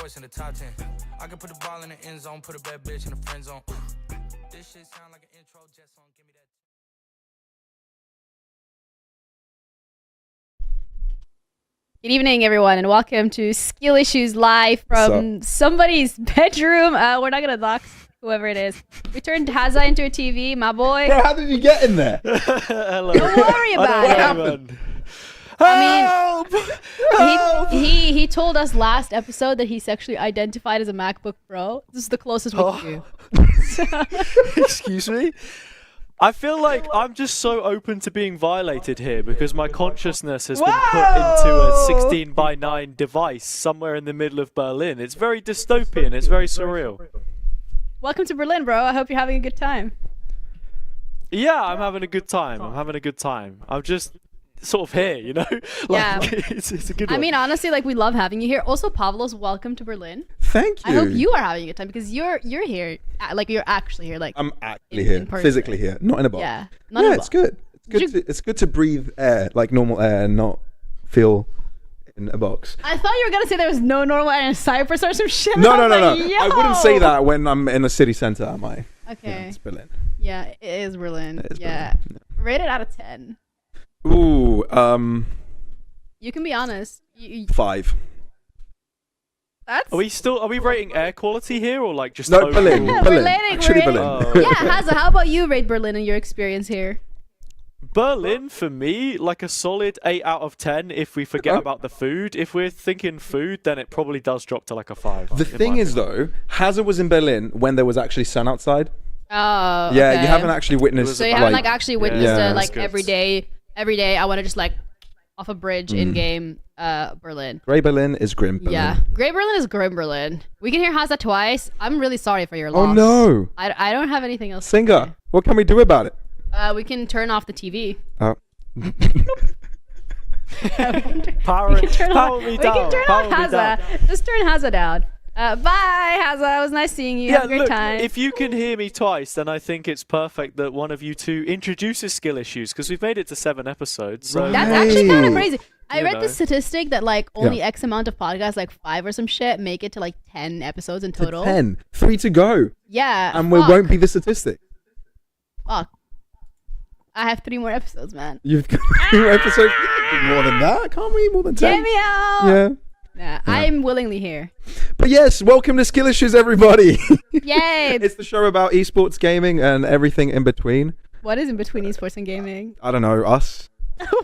voice in the top 10. I can put the ball in the end zone, put a bad bitch in the friend zone. This shit sound like an intro jet song. Give me that. Good evening, everyone, and welcome to Skill Issues live from somebody's bedroom. We're not gonna dox whoever it is. We turned Hazza into a TV, my boy. Bro, how did you get in there? Hello. Don't worry about it. happened? I mean, he told us last episode that he sexually identified as a MacBook Pro. This is the closest we can do. Excuse me? I feel like I'm just so open to being violated here because my consciousness has been put into a 16 by 9 device somewhere in the middle of Berlin. It's very dystopian. It's very surreal. Welcome to Berlin, bro. I hope you're having a good time. Yeah, I'm having a good time. I'm just sort of here, you know? Yeah. It's a good one. I mean, honestly, like, we love having you here. Also, Pavlos, welcome to Berlin. Thank you. I hope you are having a good time because you're here. Like, you're actually here. Like, I'm actually here, physically here, not in a box. Yeah, not in a it's box. good. It's good to breathe air, like normal air, and not feel in a box. I thought you were gonna say there was no normal air in Cyprus or some shit. No. Yo! I wouldn't say that when I'm in a city center, am I? Okay. Yeah, it's Berlin. Yeah, it is Berlin. It is yeah. Berlin. Rated out of 10. Ooh, You can be honest. 5. That's. Are we rating air quality here or like just No, overall? Berlin. We're Berlin. rating- Actually, we're Berlin. rating- Yeah, Hazza, how about you rate Berlin and your experience here? Berlin, for me, like a solid 8 out of 10 if we forget about the food. If we're thinking food, then it probably does drop to like a 5. The thing is, though, Hazza was in Berlin when there was actually sun outside. Oh, Yeah, okay. you haven't actually witnessed. So you haven't like actually witnessed Yeah. it like That's good. every day. I want to just like off a bridge in game, Berlin. Grey Berlin is grim Berlin. Yeah, Grey Berlin is grim Berlin. We can hear Hazza twice. I'm really sorry for your Oh loss. no. I don't have anything else. to Singer, what can we do about it? say. We can turn off the TV. Oh. Power We can turn power on, me we down. can turn power on me Hazza. down. Just turn Hazza down. Bye, Hazza. It was nice seeing you. Have a great look, time. if you can hear me twice, then I think it's perfect that one of you two introduces skill issues because we've made it to 7 episodes. So That's actually kind of Hey. crazy. I You read know. the statistic that like only X amount of podcasts, like 5 or some shit, make it to like 10 episodes in total. 10. 3 to go. Yeah. And we won't be the statistic. Fuck. I have 3 more episodes, man. You've got 2 episodes. More than that, can't we? More than 10? Get me out. Yeah. Nah, I'm willingly here. But yes, welcome to Skill Issues, everybody. Yay. It's the show about esports gaming and everything in between. What is in between esports and gaming? I don't know, us.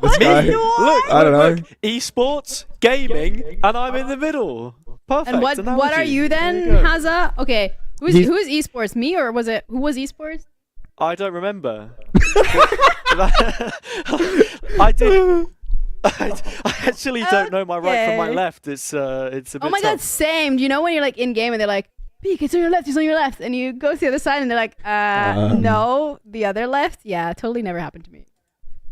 What guy. is the look, I don't know. esports, gaming, and I'm in the middle. Perfect. And what analogy. are you then, There you go. Hazza? Okay. Who's esports? Me or was it who was esports? I don't remember. I did. I actually don't know my right from my Okay. left. It's a bit Oh my god, tough. same. Do you know when you're like in game and they're like, Peek, it's on your left, it's on your left, and you go to the other side and they're like, no, the other left? Yeah, totally never happened to me.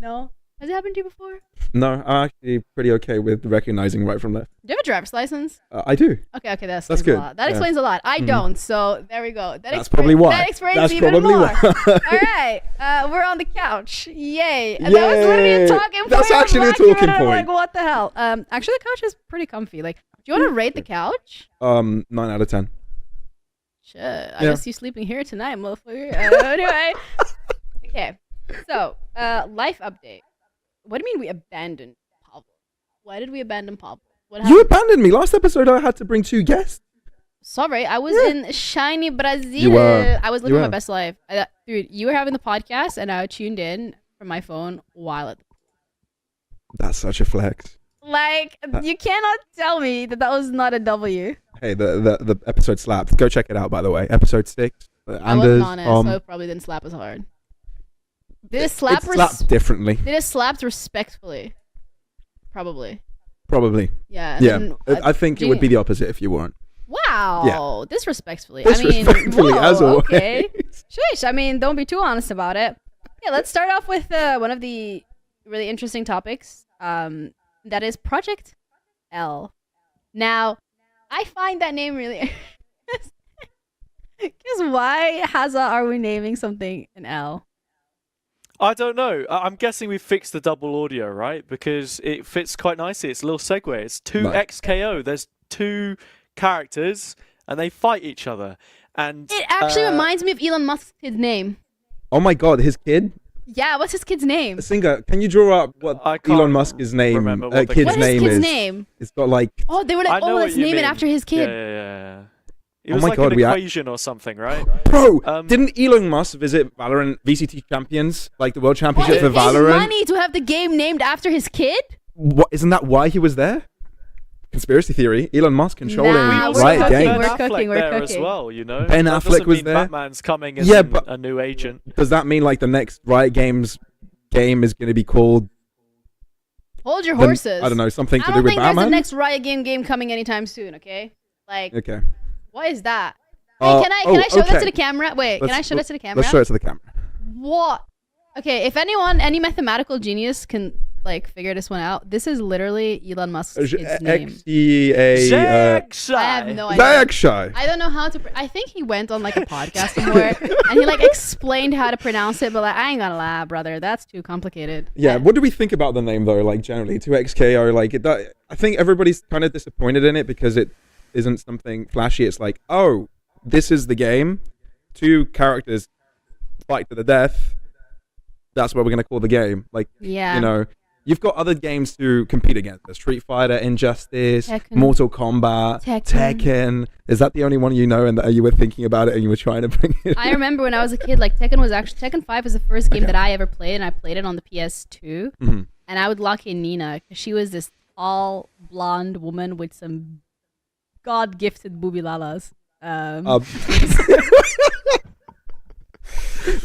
No? Has it happened to you before? No, I'm actually pretty okay with recognizing right from left. Do you have a driver's license? I do. Okay, that That's explains good. a lot. That Yeah. explains a lot. I don't, so there we go. That's probably why. That explains That's even probably more. why. All right, we're on the couch. Yay. And that was literally a Yay. talking point. That's I'm actually a looking talking at it, I'm point. like, what the hell? Actually, the couch is pretty comfy. Like, do you want to rate the couch? 9 out of 10. Shit, I Yeah. guess you sleeping here tonight, motherfucker. Anyway. Okay, so, life update. What do you mean we abandoned Pavlos? Why did we abandon Pavlos? What happened? You abandoned me. Last episode, I had to bring 2 guests. Sorry, I was in shiny Brazil. You were. I was You living my were. best life. Dude, you were having the podcast, and I tuned in from my phone while at That's such a flex. Like, you cannot tell me that was not a W. Hey, the episode slapped. Go check it out, by the way. Episode 6. I wasn't on it, so it probably didn't slap as hard. Did it slap? It slapped differently. Did it slapped respectfully? Probably. Probably. Yeah. Yeah. and I think it would be the opposite if you weren't. Wow. Disrespectfully. Disrespectfully, whoa, as always. Okay. Sheesh. I mean, don't be too honest about it. Yeah, let's start off with one of the really interesting topics. That is Project L. Now, I find that name really. Because why, Hazza, are we naming something an L? I don't know. I'm guessing we fixed the double audio, right? Because it fits quite nicely. It's a little segue. It's 2XKO. There's 2 characters and they fight each other. And It actually reminds me of Elon Musk's kid's name. Oh my God, his kid. Yeah, what's his kid's name? Singer, can you draw up what I can't Elon Musk's name? remember what the Kid's What is name his is. name? It's got like. Oh, they were I like, know oh, what let's you name it mean. after his kid. Yeah. It Oh was my like God, an we equation or something, right? Bro, Um, didn't Elon Musk visit Valorant VCT Champions, like the World Championship What for is Valorant? money to have the game named after his kid? What, isn't that why he was there? Conspiracy theory. Elon Musk controlling Nah, we're Riot cooking, Games. we're Ben Affleck cooking, we're there as cooking. well, you know. Ben That Affleck doesn't was mean there. Batman's coming as Yeah, but- a new agent. Does that mean like the next Riot Games game is going to be called? Hold your the- horses. I don't know, something I to don't do with think there's the Batman. next Riot game coming anytime soon, okay? Like, Okay. what is that? Hey, can I show that to the camera? Wait, can I show that to the camera? Let's show it to the camera. What? Okay, if any mathematical genius can like figure this one out, this is literally Elon Musk's kid's name. XEA. I have no idea. Zagshai. I don't know how to. I think he went on like a podcast somewhere and he like explained how to pronounce it, but like I ain't gonna lie, brother, that's too complicated. Yeah, what do we think about the name though? Like generally, 2XKO. Like I think everybody's kind of disappointed in it because it isn't something flashy. It's like, oh, this is the game. 2 characters fight to the death. That's what we're gonna call the game. Like, Yeah. you know, you've got other games to compete against. There's Street Fighter, Injustice, Tekken. Mortal Kombat, Tekken. Is that the only one you know and that you were thinking about it and you were trying to bring it? I remember when I was a kid, like Tekken 5 was the first game that I ever played, and I played it on the PS2. Mhm. And I would lock in Nina because she was this tall blonde woman with some god-gifted booby lalas.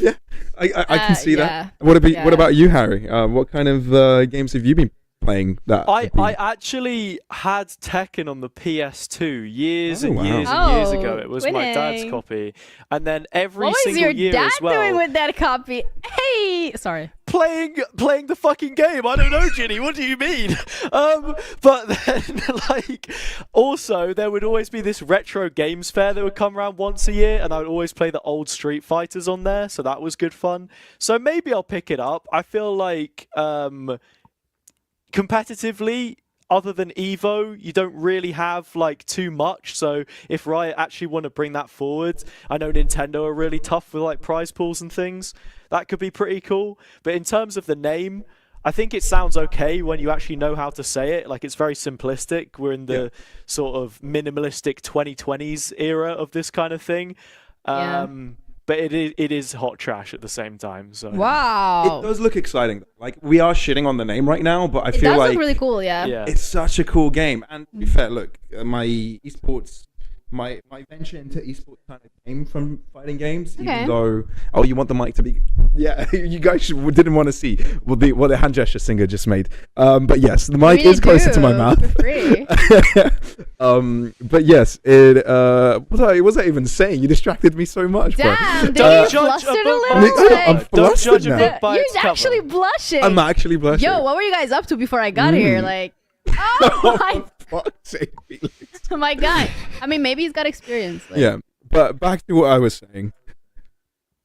Yeah, I can see yeah. that. What Yeah. about you, Harry? What kind of games have you been playing? That I actually had Tekken on the PS2 years Oh, and wow. years and years ago. Oh, It was my dad's winning. copy, and then every What was single your year dad as well, doing with that copy? Hey, sorry. playing the fucking game. I don't know, Ginny. What do you mean? But then, like, also there would always be this retro games fair that would come around once a year, and I would always play the old Street Fighters on there, so that was good fun. So maybe I'll pick it up. I feel like competitively, other than Evo, you don't really have like too much. So if Riot actually want to bring that forward, I know Nintendo are really tough with like prize pools and things. That could be pretty cool. But in terms of the name, I think it sounds okay when you actually know how to say it. Like, it's very simplistic. We're in the sort of minimalistic 2020s era of this kind of thing. Yeah. But it is hot trash at the same time. So Wow. It does look exciting. Like, we are shitting on the name right now, but I It feel does like look really cool, yeah. yeah. it's such a cool game. And to be fair, look, my esports, my venture into esports kind of came from fighting games. Okay. Even though, oh, you want the mic to be? Yeah, you guys didn't want to see what the hand gesture Singer just made. But yes, the mic We is closer to my do, mouth. for free. But yes, what was I even saying? You distracted me so much, bro. Damn, dude, Don't you judge a flustered a book by little? its its cover. I'm Like, Don't flustered judge a now. book by you're its cover. actually blushing. I'm actually blushing. Yo, what were you guys up to before I got here? Like, oh my, Fuck's sake, Felix. oh my god. I mean, maybe he's got experience. Like, Yeah, but back to what I was saying.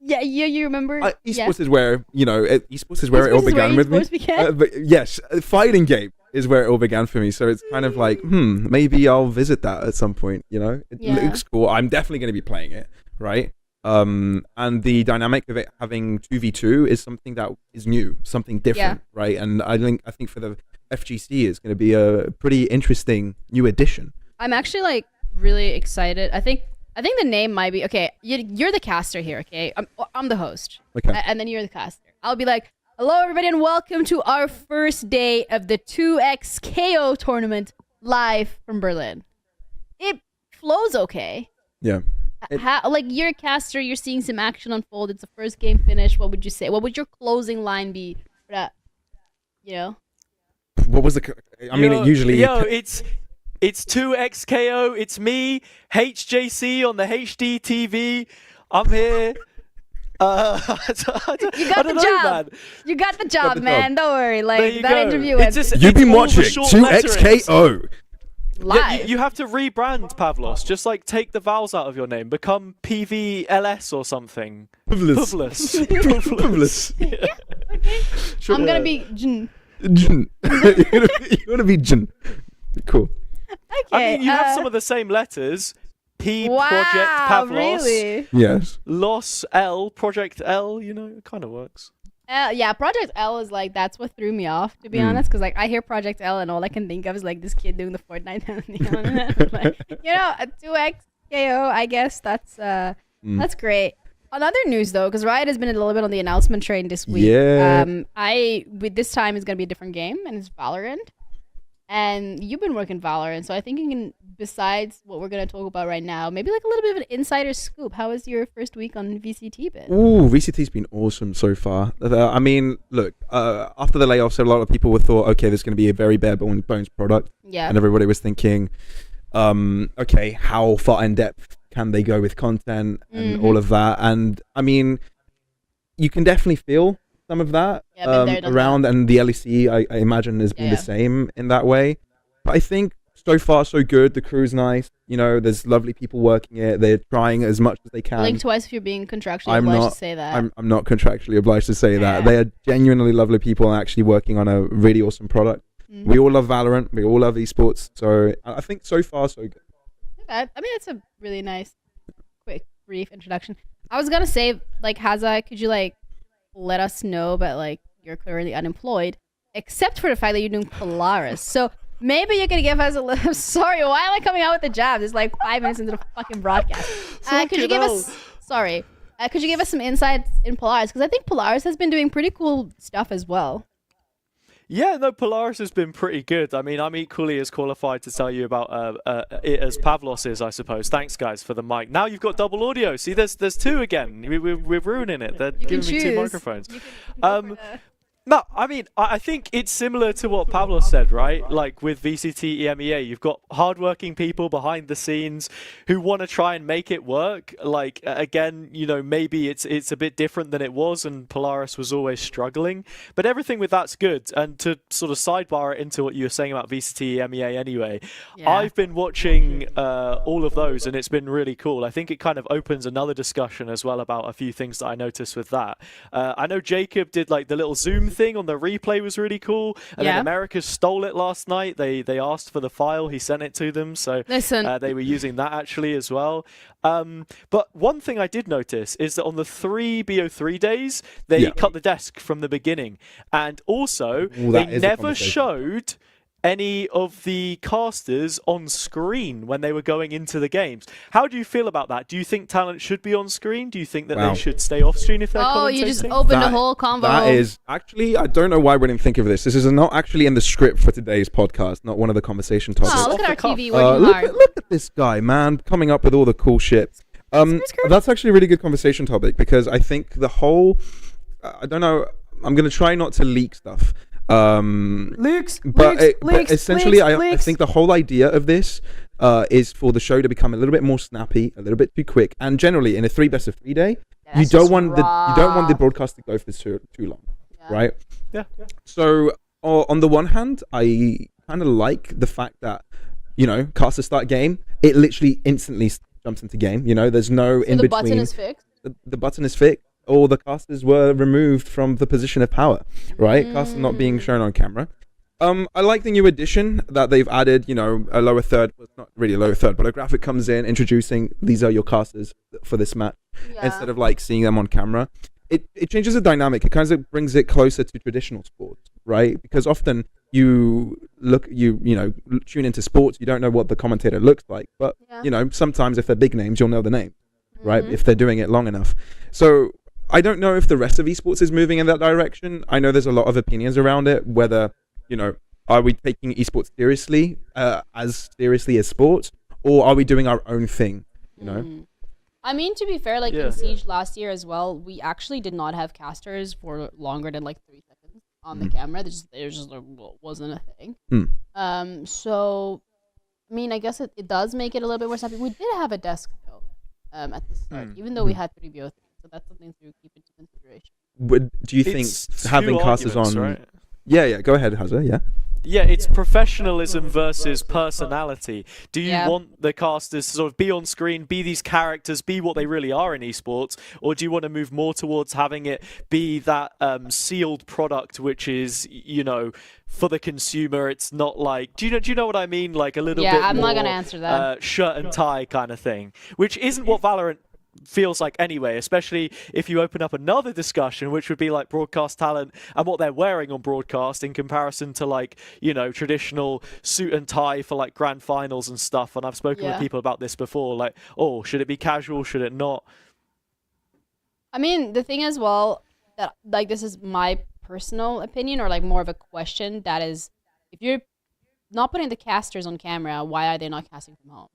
Yeah, you remember? Esports is where, esports is where it all began with me. Esports began? But yes, a fighting game is where it all began for me. So it's kind of like, maybe I'll visit that at some point. It Yeah. looks cool. I'm definitely going to be playing it, right? And the dynamic of it having 2v2 is something that is new, something different, right? And I think for the FGC it's going to be a pretty interesting new addition. I'm actually like really excited. I think the name might be okay. You're the caster here, okay? I'm the host, Okay. and then you're the caster. I'll be like, hello everybody, and welcome to our first day of the 2XKO tournament live from Berlin. It flows okay. Yeah. Like, you're a caster, you're seeing some action unfold. It's the first game finish. What would you say? What would your closing line be for that? What was it usually... It's 2XKO, it's me, HJC on the HD TV. I'm here. You got the job. You got the job, the man. Don't worry. There Like, you that go. interview It's went just- You've been all the watching short letterings. 2XKO. live. You have to rebrand, Pavlos. Just like take the vowels out of your name. Become PVLS or something. Pavlos. Pavlos. Pavlos. I'm gonna be. Jin. You're gonna be Jin. Cool. Okay. I mean, you have some of the same letters. P wow, Project Pavlos. Really? Yes. Los L Project L. You know, it kind of works. Yeah, Project L is like that's what threw me off, to be Mm. honest, because like I hear Project L and all I can think of is like this kid doing the Fortnite thing. Like, you know, a 2x KO. I guess that's great. On other news though, because Riot has been a little bit on the announcement train this week. Yeah. With this time it's gonna be a different game and it's Valorant. And you've been working Valorant, so I think you can, besides what we're gonna talk about right now, maybe like a little bit of an insider scoop. How was your first week on VCT been? Ooh, VCT's been awesome so far. I mean, look, after the layoffs, a lot of people thought, okay, there's going to be a very bare bones product. Yeah. And everybody was thinking, okay, how far in depth can they go with content and all of that? And I mean, you can definitely feel some of that around, and the LEC, I imagine, has been the same in that way. But I think so far so good. The crew's nice. You know, there's lovely people working it. They're trying as much as they can. Blink twice if you're being contractually obliged to say that. I'm not contractually obliged to say that. They are genuinely lovely people and actually working on a really awesome product. We all love Valorant. We all love esports. So I think so far so good. I mean, it's a really nice, quick, brief introduction. I was gonna say, like, Hazza, could you like let us know about like you're currently unemployed, except for the fact that you're doing Polaris. So maybe you can give us a little. Sorry, why am I coming out with the jabs? It's like 5 minutes into the fucking broadcast. Could you give us? Sorry. Could you give us some insights in Polaris? Because I think Polaris has been doing pretty cool stuff as well. Yeah, no, Polaris has been pretty good. I mean, I'm equally as qualified to tell you about it as Pavlos is, I suppose. Thanks, guys, for the mic. Now you've got double audio. See, there's two again. We're ruining it. They're giving me two microphones. No, I mean, I think it's similar to what Pavlos said, right? Like with VCT EMEA, you've got hardworking people behind the scenes who want to try and make it work. Like, again, you know, maybe it's a bit different than it was, and Polaris was always struggling. But everything with that's good. And to sort of sidebar it into what you were saying about VCT EMEA anyway, I've been watching all of those, and it's been really cool. I think it kind of opens another discussion as well about a few things that I noticed with that. I know Jacob did like the little Zoom thing on the replay was really cool, and then America stole it last night. They asked for the file, he sent it to them, so they were using that actually as well. But one thing I did notice is that on the 3 BO3 days they cut the desk from the beginning, and also they never showed any of the casters on screen when they were going into the games. How do you feel about that? Do you think talent should be on screen? Do you think that they should stay off screen if they're commentating? Oh, you just opened a whole convo. That is actually, I don't know why we didn't think of this. This is not actually in the script for today's podcast, not one of the conversation topics. Oh, look at our TV working hard. Look at this guy, man, coming up with all the cool shit. That's actually a really good conversation topic, because I think the whole, I don't know, I'm going to try not to leak stuff. But essentially, I think the whole idea of this is for the show to become a little bit more snappy, a little bit too quick, and generally in a 3 best of 3 day, you don't want the broadcast to go for too long, right? Yeah. So on the one hand, I kind of like the fact that, you know, caster start game, it literally instantly jumps into game. You know, there's no in between. The button is fixed. The button is fixed. All the casters were removed from the position of power, right? Casters not being shown on camera. I like the new addition that they've added, you know, a lower third, well, it's not really a lower third, but a graphic comes in introducing these are your casters for this match, instead of like seeing them on camera. It changes the dynamic. It kind of brings it closer to traditional sports, right? Because often you tune into sports, you don't know what the commentator looks like, but you know, sometimes if they're big names, you'll know the name, right? If they're doing it long enough. So I don't know if the rest of esports is moving in that direction. I know there's a lot of opinions around it, whether, you know, are we taking esports seriously as sports, or are we doing our own thing, you know? I mean, to be fair, like in Siege last year as well, we actually did not have casters for longer than like 3 seconds on the camera. There just wasn't a thing. So, I mean, I guess it does make it a little bit more snappy. We did have a desk though at the start, even though we had 3 BO3. So that's something to keep into consideration. Do you think having casters on? Right? Yeah. Go ahead, Hazza. Yeah. Yeah, it's professionalism versus personality. Do you Yeah. want the casters to sort of be on screen, be these characters, be what they really are in esports, or do you want to move more towards having it be that sealed product, which is, you know, for the consumer? It's not like, do you know what I mean? Like a little bit I'm more not gonna answer that. shirt and tie kind of thing, which isn't what Valorant feels like anyway, especially if you open up another discussion, which would be like broadcast talent and what they're wearing on broadcast in comparison to, like, you know, traditional suit and tie for like grand finals and stuff. And I've spoken with people about this before, like, oh, should it be casual, should it not? I mean, the thing as well, that, like, this is my personal opinion, or like more of a question, that is, if you're not putting the casters on camera, why are they not casting from home?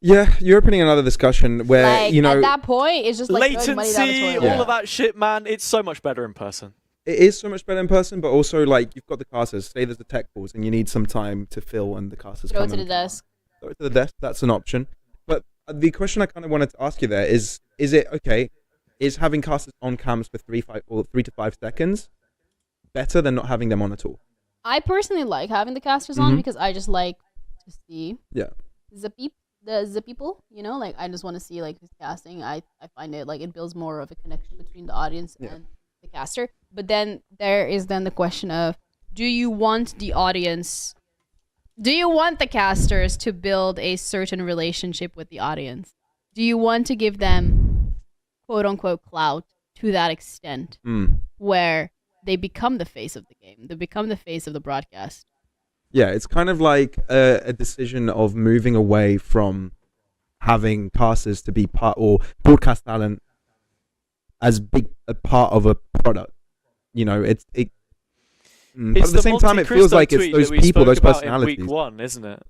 Yeah, you're opening another discussion where, Like, you know, at that point, it's just like throwing money down the latency, toilet. all of that shit, man. It's so much better in person. it is so much better in person, but also, like, you've got the casters. Say there's a tech pause and you need some time to fill, and the casters Throw come it to the and- desk. Throw it to the desk. That's an option. But the question I kind of wanted to ask you there is it okay? Is having casters on cams for 3 to 5 seconds better than not having them on at all? I personally like having the casters on because I just like to see the people, you know, like I just want to see like who's casting. I find it like it builds more of a connection between the audience and the caster. But then there is then the question of, do you want the casters to build a certain relationship with the audience? Do you want to give them quote unquote clout to that extent where they become the face of the game, they become the face of the broadcast? Yeah, it's kind of like a decision of moving away from having casters to be part, or broadcast talent as big a part of a product. You know, but at the same time, it feels like it's those people, those personalities. Week 1, isn't it?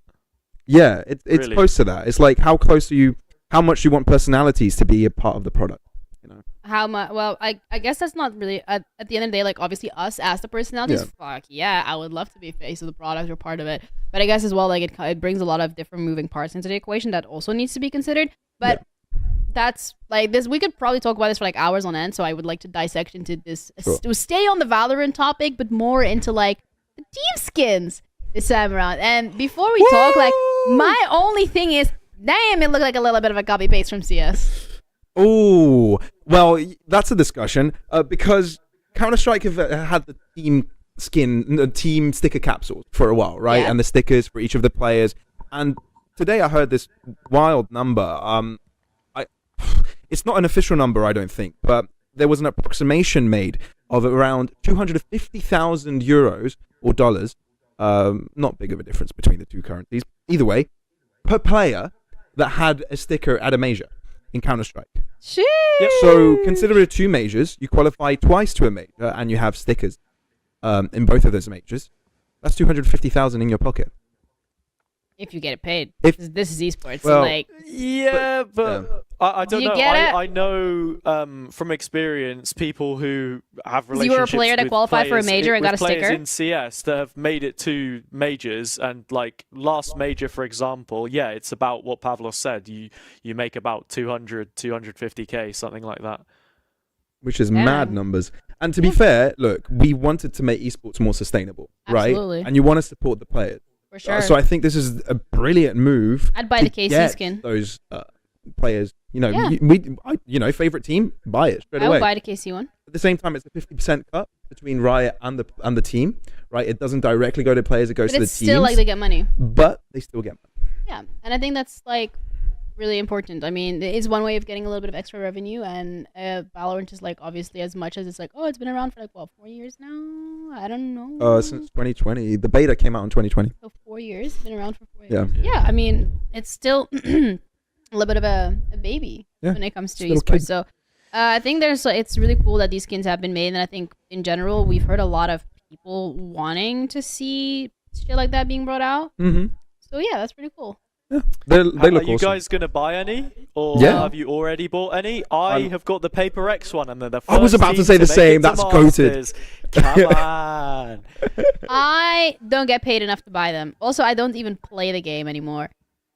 Yeah, it's Really? close to that. It's like how close are you? How much you want personalities to be a part of the product? You know. How much? Well, I guess that's not really at the end of the day. Like, obviously, us as the personalities, fuck yeah, I would love to be face of the product or part of it. But I guess as well, like it brings a lot of different moving parts into the equation that also needs to be considered. But that's like this. We could probably talk about this for like hours on end. So I would like to dissect into this. To stay on the Valorant topic, but more into like the team skins this time around. And before we talk, like my only thing is, damn, it looked like a little bit of a copy paste from CS. Oh, well, that's a discussion because Counter-Strike have had the team skin, the team sticker capsules for a while, right? Yeah. And the stickers for each of the players. And today I heard this wild number. It's not an official number, I don't think, but there was an approximation made of around 250,000 euros or dollars. Not big of a difference between the two currencies. Either way, per player that had a sticker at a major in Counter-Strike. Shit. Yep. So consider it 2 majors. You qualify twice to a major, and you have stickers in both of those majors. That's 250,000 in your pocket. If you get it paid. If- This is esports. well, so like, But I don't Do you know. get it? I know from experience people who have you were a relationships player that with qualified for a players- major and with got a players sticker? in CS that have made it to majors, and like last major, for example, yeah, it's about what Pavlos said. You make about 250k, something like that. Which is mad Damn. numbers. And to be fair, look, we wanted to make esports more sustainable, Absolutely. right? And you want to support the players. for sure. So I think this is a brilliant move. I'd buy to the KC get skin. those players. You know, Yeah. favorite team, buy it straight I away. would buy the KC one. At the same time, it's a 50% cut between Riot and the team, right? It doesn't directly go to players; it goes But to the it's teams. still like they get money. But they still get money. Yeah, and I think that's like really important. I mean, it's one way of getting a little bit of extra revenue, and Valorant is like obviously, as much as it's like, oh, it's been around for like 4 years now. I don't know. Since 2020, the beta came out in 2020. So 4 years, been around for 4 Yeah. years. Yeah, I mean, it's still a little bit of a baby Yeah, when it comes to still a esports. kid. So I think it's really cool that these skins have been made, and I think in general we've heard a lot of people wanting to see shit like that being brought out. Mm-hmm. So yeah, that's pretty cool. Yeah, they Are look you awesome. guys gonna buy any, or Yeah. have you already bought any? I have got the Paper X one, and they're the first I was about to team say the make same. it to That's goated. Masters. Come on. I don't get paid enough to buy them. Also, I don't even play the game anymore.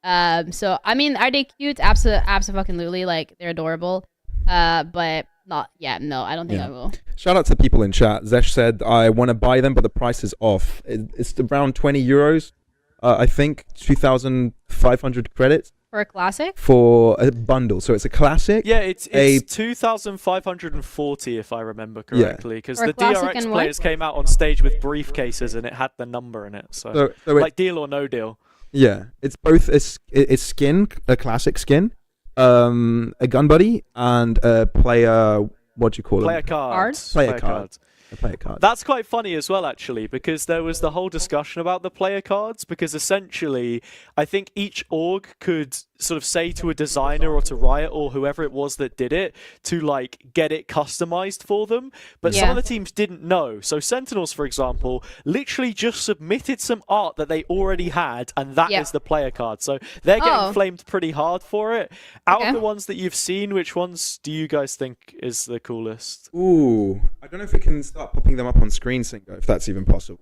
So I mean, are they cute? Absolutely. Like, they're adorable. But not yet. No, I don't think Yeah. I will. Shout out to people in chat. Zesh said, I want to buy them, but the price is off. It's around 20 euros. I think 2,500 credits For a classic? for a bundle. So it's a classic. Yeah, it's a- 2,540 if I remember correctly, because For a the classic DRX and what? players came out on stage with briefcases and it had the number in it. So, So it's, like deal or no deal. yeah, it's both it's skin, a classic skin, a gun buddy, and a player. What do you call Player it? cards. Player cards. A player card. That's quite funny as well, actually, because there was the whole discussion about the player cards, because essentially, I think each org could sort of say to a designer or to Riot or whoever it was that did it to, like, get it customized for them, but some Yeah. of the teams didn't know. So Sentinels, for example, literally just submitted some art that they already had, and that is Yeah. the player card. So they're getting Oh. flamed pretty hard for it. Out Okay. of the ones that you've seen, which ones do you guys think is the coolest? Ooh, I don't know if we can start popping them up on screen, Singo, if that's even possible.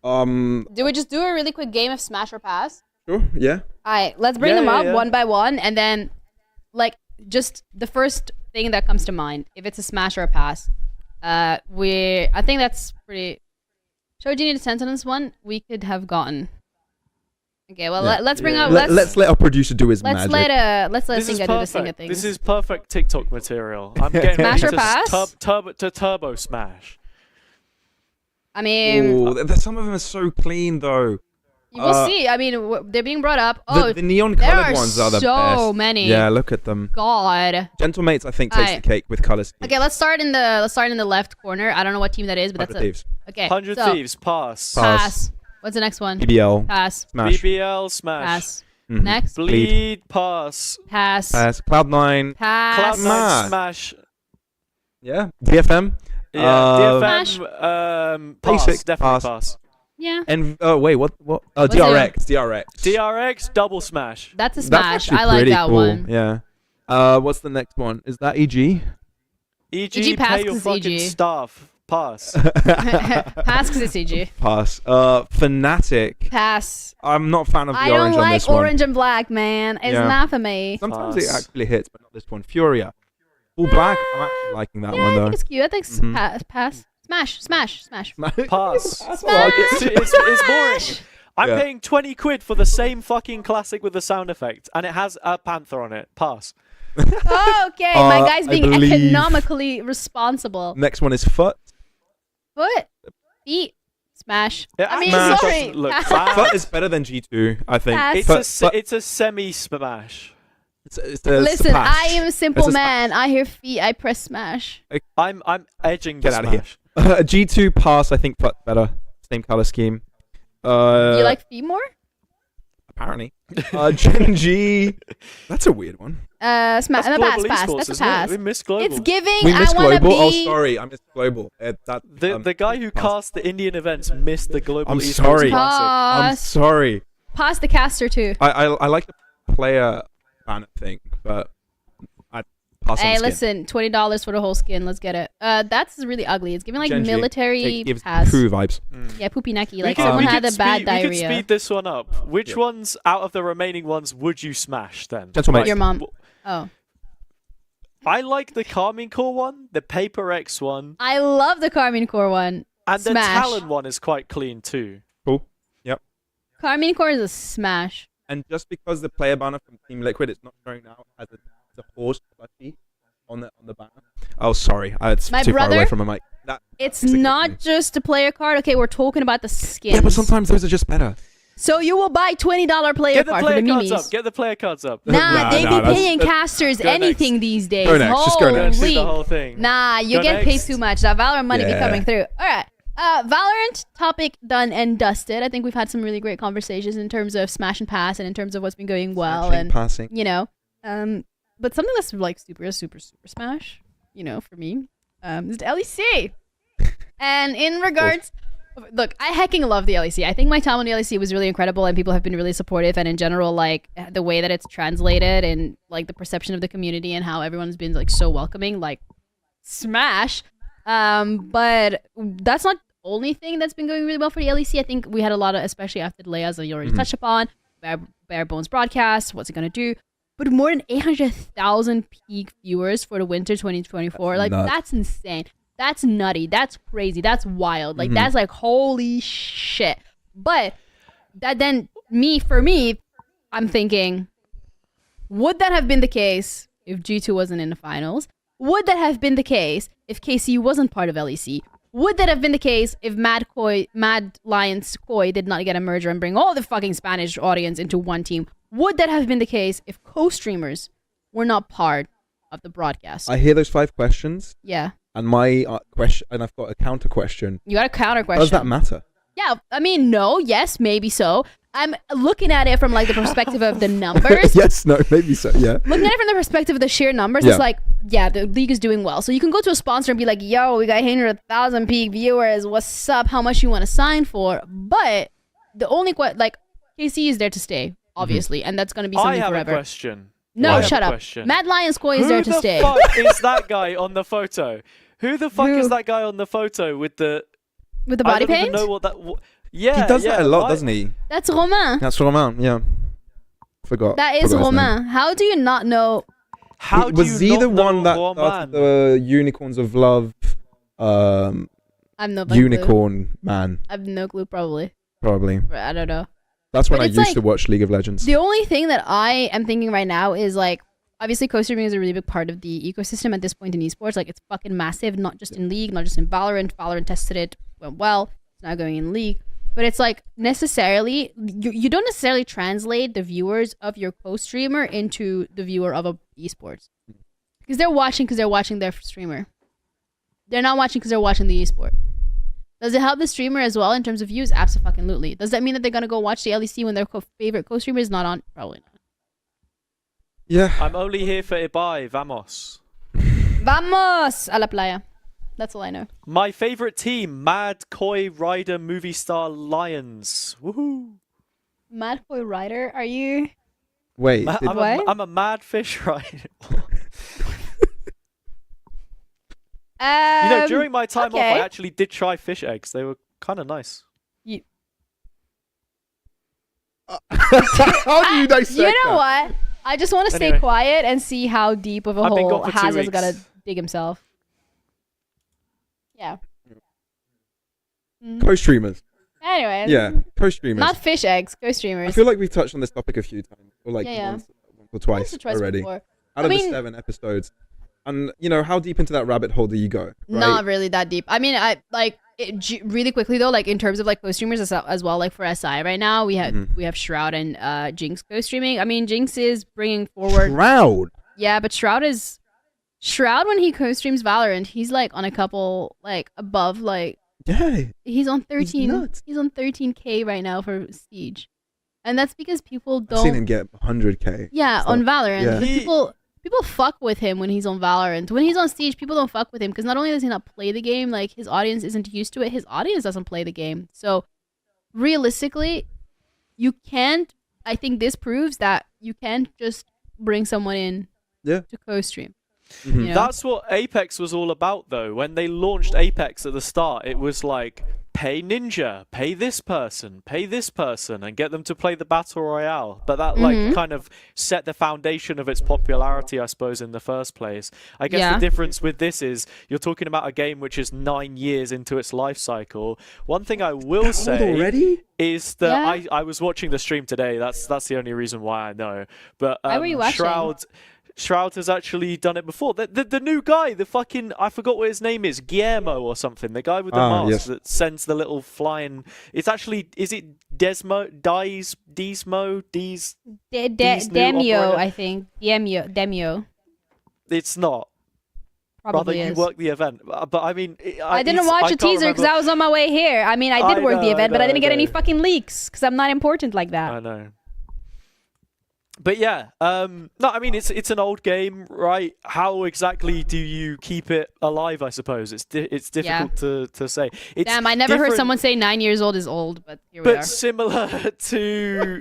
Do we just do a really quick game of Smash or Pass? Sure, yeah. Alright, let's bring Yeah, them yeah, up yeah. one by one, and then, like, just the first thing that comes to mind, if it's a Smash or a Pass. I think that's pretty... Georgiou the Sentinels one, we could have gotten. Okay, well, Yeah. let's bring Yeah. up... Let's let our producer do his Let's magic. let This is Singa do the Singa perfect. thing. This is perfect TikTok material. I'm getting Smash ready or pass? to turbo smash. I mean, Ooh, some of them are so clean, though. we'll see. I mean, they're being brought up. Oh, The neon there colored are ones are the so best. many. Yeah, look at them. God. Gentlemates, I think, takes Alright. the cake with color scheme. Okay, let's start in the left corner. I don't know what team that is, but that's Hundred Thieves. Okay. 100 so, Thieves, pass. Pass. What's the next one? BBL. Pass. Smash. BBL, smash. Pass. Mhm. Next. Bleed, pass. Pass. Pass. Cloud9. Pass. Cloud9, Smash. smash. Yeah. DFM. Yeah, DFM, pass. Basic, Definitely pass. pass. Yeah. And oh wait, what? Oh, What's DRX. DRX. DRX, double smash. That's a That's smash. actually I like pretty that cool. one. Yeah. What's the next one? Is that EG? EG, pass pay your 'cause fucking EG. staff. Pass. Pass because it's EG. Pass. Fnatic. Pass. I'm not a fan of the I orange don't on like this one. orange and black, man. It's Yeah. not for me. Sometimes Pass. it actually hits, but not this one. Furia. Full black. I'm actually liking that Yeah, one I though. think it's cute. I think Mhm. pass. Smash. Smash. Smash. Pass. That's Smash. It's boring. I'm Yeah. paying 20 quid for the same fucking classic with the sound effect, and it has a panther on it. Pass. Oh, okay, my guy's I being believe- economically responsible. Next one is Foot. Foot, feet, smash. It I mean, Smash. sorry. doesn't look Pass. bad. Foot is better than G2, I think. Pass. It's a semi smash. It's a Listen, pass. I am a simple It's a man. I hear feet, I press smash. I'm edging the Get outta here. smash. G2 pass, I think Foot better. Same color scheme. Do you like feet more? Apparently. Gen G. That's a weird one. Smash. That's Pass. global Pass. esports, That's a isn't it? pass. We missed global. It's giving. We I missed want to global. Oh, be. sorry, I missed global. The guy who cast the Indian events missed the global I'm esports sorry. classic. I'm Pass. sorry. Pass the caster too. I like the player banner thing, but I pass on Hey, the skin. listen, $20 for the whole skin. Let's get it. That's really ugly. It's giving like Gen G. military It gives pass. poo vibes. Yeah, poopy necky. We Like could- someone we had could a bad speed- We could diarrhea. speed this one up. Which Yeah. ones out of the remaining ones would you smash then? Gentlemen. Your mom. Oh, I like the Carmine Core one, the Paper X one, I love the Carmine Core one. and the Smash. Talon one is quite clean too. Cool. Yep. Carmine Core is a smash. And just because the player banner from Team Liquid is not showing now as a horse plushie on the banner. Oh, sorry. It's My too far brother- away from a mic. It's It's a good not thing. just a player card. Okay, we're talking about the skins. Yeah, but sometimes those are just better. So you will buy $20 player Get the card for player the cards memes. up. Get the player cards up. Nah, they Nah, be paying that's- casters Go anything these days. Go next, just go Go next. and do the Holy. whole thing. Nah, you Go get paid next. too much. That Valorant money be Yeah. coming through. All right. Valorant topic done and dusted. I think we've had some really great conversations in terms of smash and pass and in terms of what's been going well Smashing, and passing. you know, but something that's like super smash, you know, for me, is the LEC. And in regards, look, I hecking love the LEC. I think my time on the LEC was really incredible, and people have been really supportive. And in general, like the way that it's translated and like the perception of the community and how everyone's been like so welcoming, like smash. But that's not the only thing that's been going really well for the LEC. I think we had a lot of, especially after the layouts that you already touched upon, bare bones broadcast. What's it gonna do? but more than 800,000 peak viewers for the winter 2024. Like, nuts. that's insane. That's nutty. That's crazy. That's wild. Like, that's like, holy shit. But that then, for me, I'm thinking, would that have been the case if G2 wasn't in the finals? Would that have been the case if KC wasn't part of LEC? Would that have been the case if Mad Lions Koi did not get a merger and bring all the fucking Spanish audience into one team? Would that have been the case if co-streamers were not part of the broadcast? I hear those 5 questions, Yeah. and my question, and I've got a counter question. You got a counter question. Does that matter? Yeah, I mean, no, yes, maybe so. I'm looking at it from like the perspective of the numbers. Yes, no, maybe so, yeah. Looking at it from the perspective of the sheer numbers, Yeah. it's like, yeah, the league is doing well. So you can go to a sponsor and be like, yo, we got 800,000 peak viewers. What's up? How much you want to sign for? But the only like KC is there to stay, obviously, and that's going to be something I have forever. a question. No, I have shut a up. question. Mad Lions Koi is there to stay. Who the fuck is that guy on the photo? Who the fuck Who? is that guy on the photo with the... With the I body don't paint? even know what that... Yeah, He does yeah, that a lot, doesn't he? That's Romain. That's Romain, yeah. Forgot. That is forgot his name. Romain. How do you not know? How do Was you he not the one know that Roman? started the Unicorns of Love I'm no clue. unicorn man? I have no clue, probably. Probably. I don't know. That's when But I it's used like- to watch League of Legends. The only thing that I am thinking right now is like, obviously co-streaming is a really big part of the ecosystem at this point in esports. Like, it's fucking massive, not just in League, not just in Valorant. Valorant tested it, went well. It's now going in League. But it's like, necessarily, you don't necessarily translate the viewers of your co-streamer into the viewer of a esports. Because they're watching their streamer. They're not watching because they're watching the esport. Does it help the streamer as well in terms of views? Absolutely. Does that mean that they're going to go watch the LEC when their favorite co-streamer is not on? Probably not. Yeah. I'm only here for Ibai, vamos. Vamos a la playa. That's all I know. My favorite team, Mad Koi Rider Movie Star Lions. Woohoo! Mad Boy Rider, are you? Wait. did- What? I'm a mad fish rider. You know, during my time off, I okay. actually did try fish eggs. They were kind of nice. How do you dissect You know that? what? I just want to stay Anyway. quiet and see how deep of a I've been hole gone for 2 Hazza's weeks. gonna dig himself. Yeah. Co-streamers. Anyway. Yeah, co-streamers. Not fish eggs, I co-streamers. feel like we've touched on this topic a few times, or like Yeah. once or twice Once or twice already. before. Out I of mean- the 7 episodes, and you know, how deep into that rabbit hole do you go? Right? Not really that deep. I mean, I like really quickly though. Like in terms of like co-streamers as well. Like for SI right now, we have Shroud and Jinx co-streaming. I mean, Jinx is bringing forward. Proud. Yeah, but Shroud when he co-streams Valorant, he's like on a couple like above like Yeah. he's on 13. nuts. He's on 13K right now for Siege, and that's because people I've seen him don't. get 100k. Yeah, stuff. on Valorant, Yeah. but people fuck with him when he's on Valorant. When he's on Siege, people don't fuck with him because not only does he not play the game, like his audience isn't used to it. His audience doesn't play the game. So realistically, you can't. I think this proves that you can't just bring someone in Yeah. to co-stream. Mhm. You know? That's what Apex was all about, though. When they launched Apex at the start, it was like, pay Ninja, pay this person, and get them to play the Battle Royale. But that, like, kind of set the foundation of its popularity, I suppose, in the first place. I guess Yeah. the difference with this is you're talking about a game which is 9 years into its life cycle. One thing I will say already? is that Yeah. I was watching the stream today. That's the only reason why I know. But Why were you watching? Shroud has actually done it before. The new guy, the fucking, I forgot what his name is, Guillermo or something. The guy with the mask yes. that sends the little flying. It's actually, is it Desmo? Diesmo? These new Demio, operator? I think. Demio. It's not. Rather, Probably you is. work the event. But I mean, I didn't watch a teaser because I was on my way here. I mean, I did work the event, but I didn't get any fucking leaks because I'm not important like that. I know. But yeah, no, I mean it's an old game, right? How exactly do you keep it alive? I suppose it's difficult to say. It's Damn, I never heard different, someone say 9 years old is old, but here we but are. similar to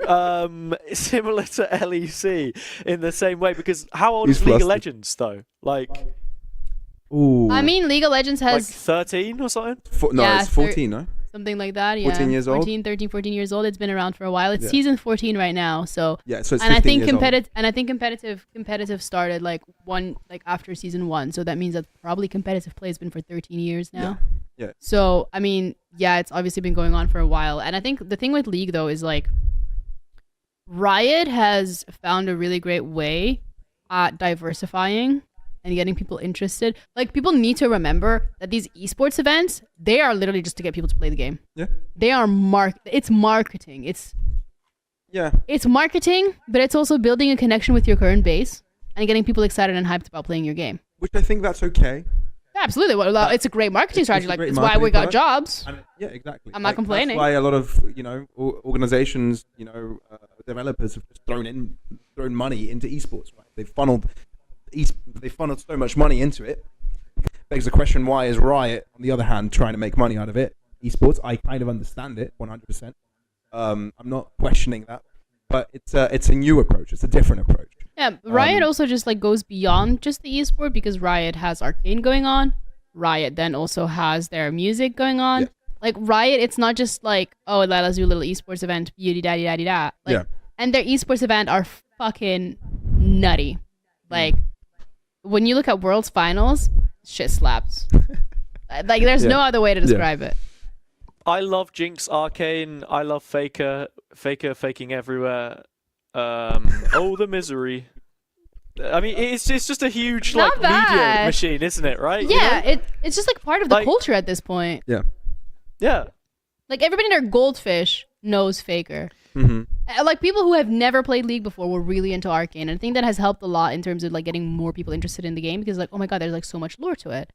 LEC in the same way. Because how old He's is League of flustered. Legends though? Like Ooh. I mean, League of Legends like has 13 or something? No, Yeah, it's 14, no? something like that. Yeah, 14 years old? 14 years old. It's been around for a while. It's Yeah. season 14 right now. So Yeah, so it's and 15 I think years old. competitive started like after season 1. So that means that probably competitive play has been for 13 years now. Yeah. So I mean, yeah, it's obviously been going on for a while. And I think the thing with League though is like Riot has found a really great way at diversifying and getting people interested. Like, people need to remember that these esports events, they are literally just to get people to play the game. Yeah. They are it's marketing. It's marketing, but it's also building a connection with your current base and getting people excited and hyped about playing your game. Which I think that's okay. Yeah, absolutely. Well, it's a great marketing strategy. Like, great it's why we marketing got product. jobs. And yeah, exactly. I'm not complaining. That's why a lot of organizations, developers have just thrown money into esports. Right? They've funneled so much money into it. Begs the question: why is Riot, on the other hand, trying to make money out of it? Esports, I kind of understand it 100%. I'm not questioning that, but it's a new approach. It's a different approach. Yeah, Riot also just like goes beyond just the esport because Riot has Arcane going on. Riot then also has their music going on. Yeah. Like Riot, it's not just like, oh, let's do a little esports event, beauty daddy daddy da. Like, Yeah. And their esports event are fucking nutty. Like when you look at Worlds Finals, shit slaps. Like there's no other way to describe it. I love Jinx Arcane. I love Faker faking everywhere. Oh, the misery. I mean, it's just a huge Not media bad. machine, isn't it? Right? Yeah, You know? it's just like part of the Like- culture at this point. Yeah. Yeah. Like everybody in their goldfish knows Faker. Mm-hmm. Like people who have never played League before were really into Arcane, and I think that has helped a lot in terms of like getting more people interested in the game because like, oh my god, there's like so much lore to it.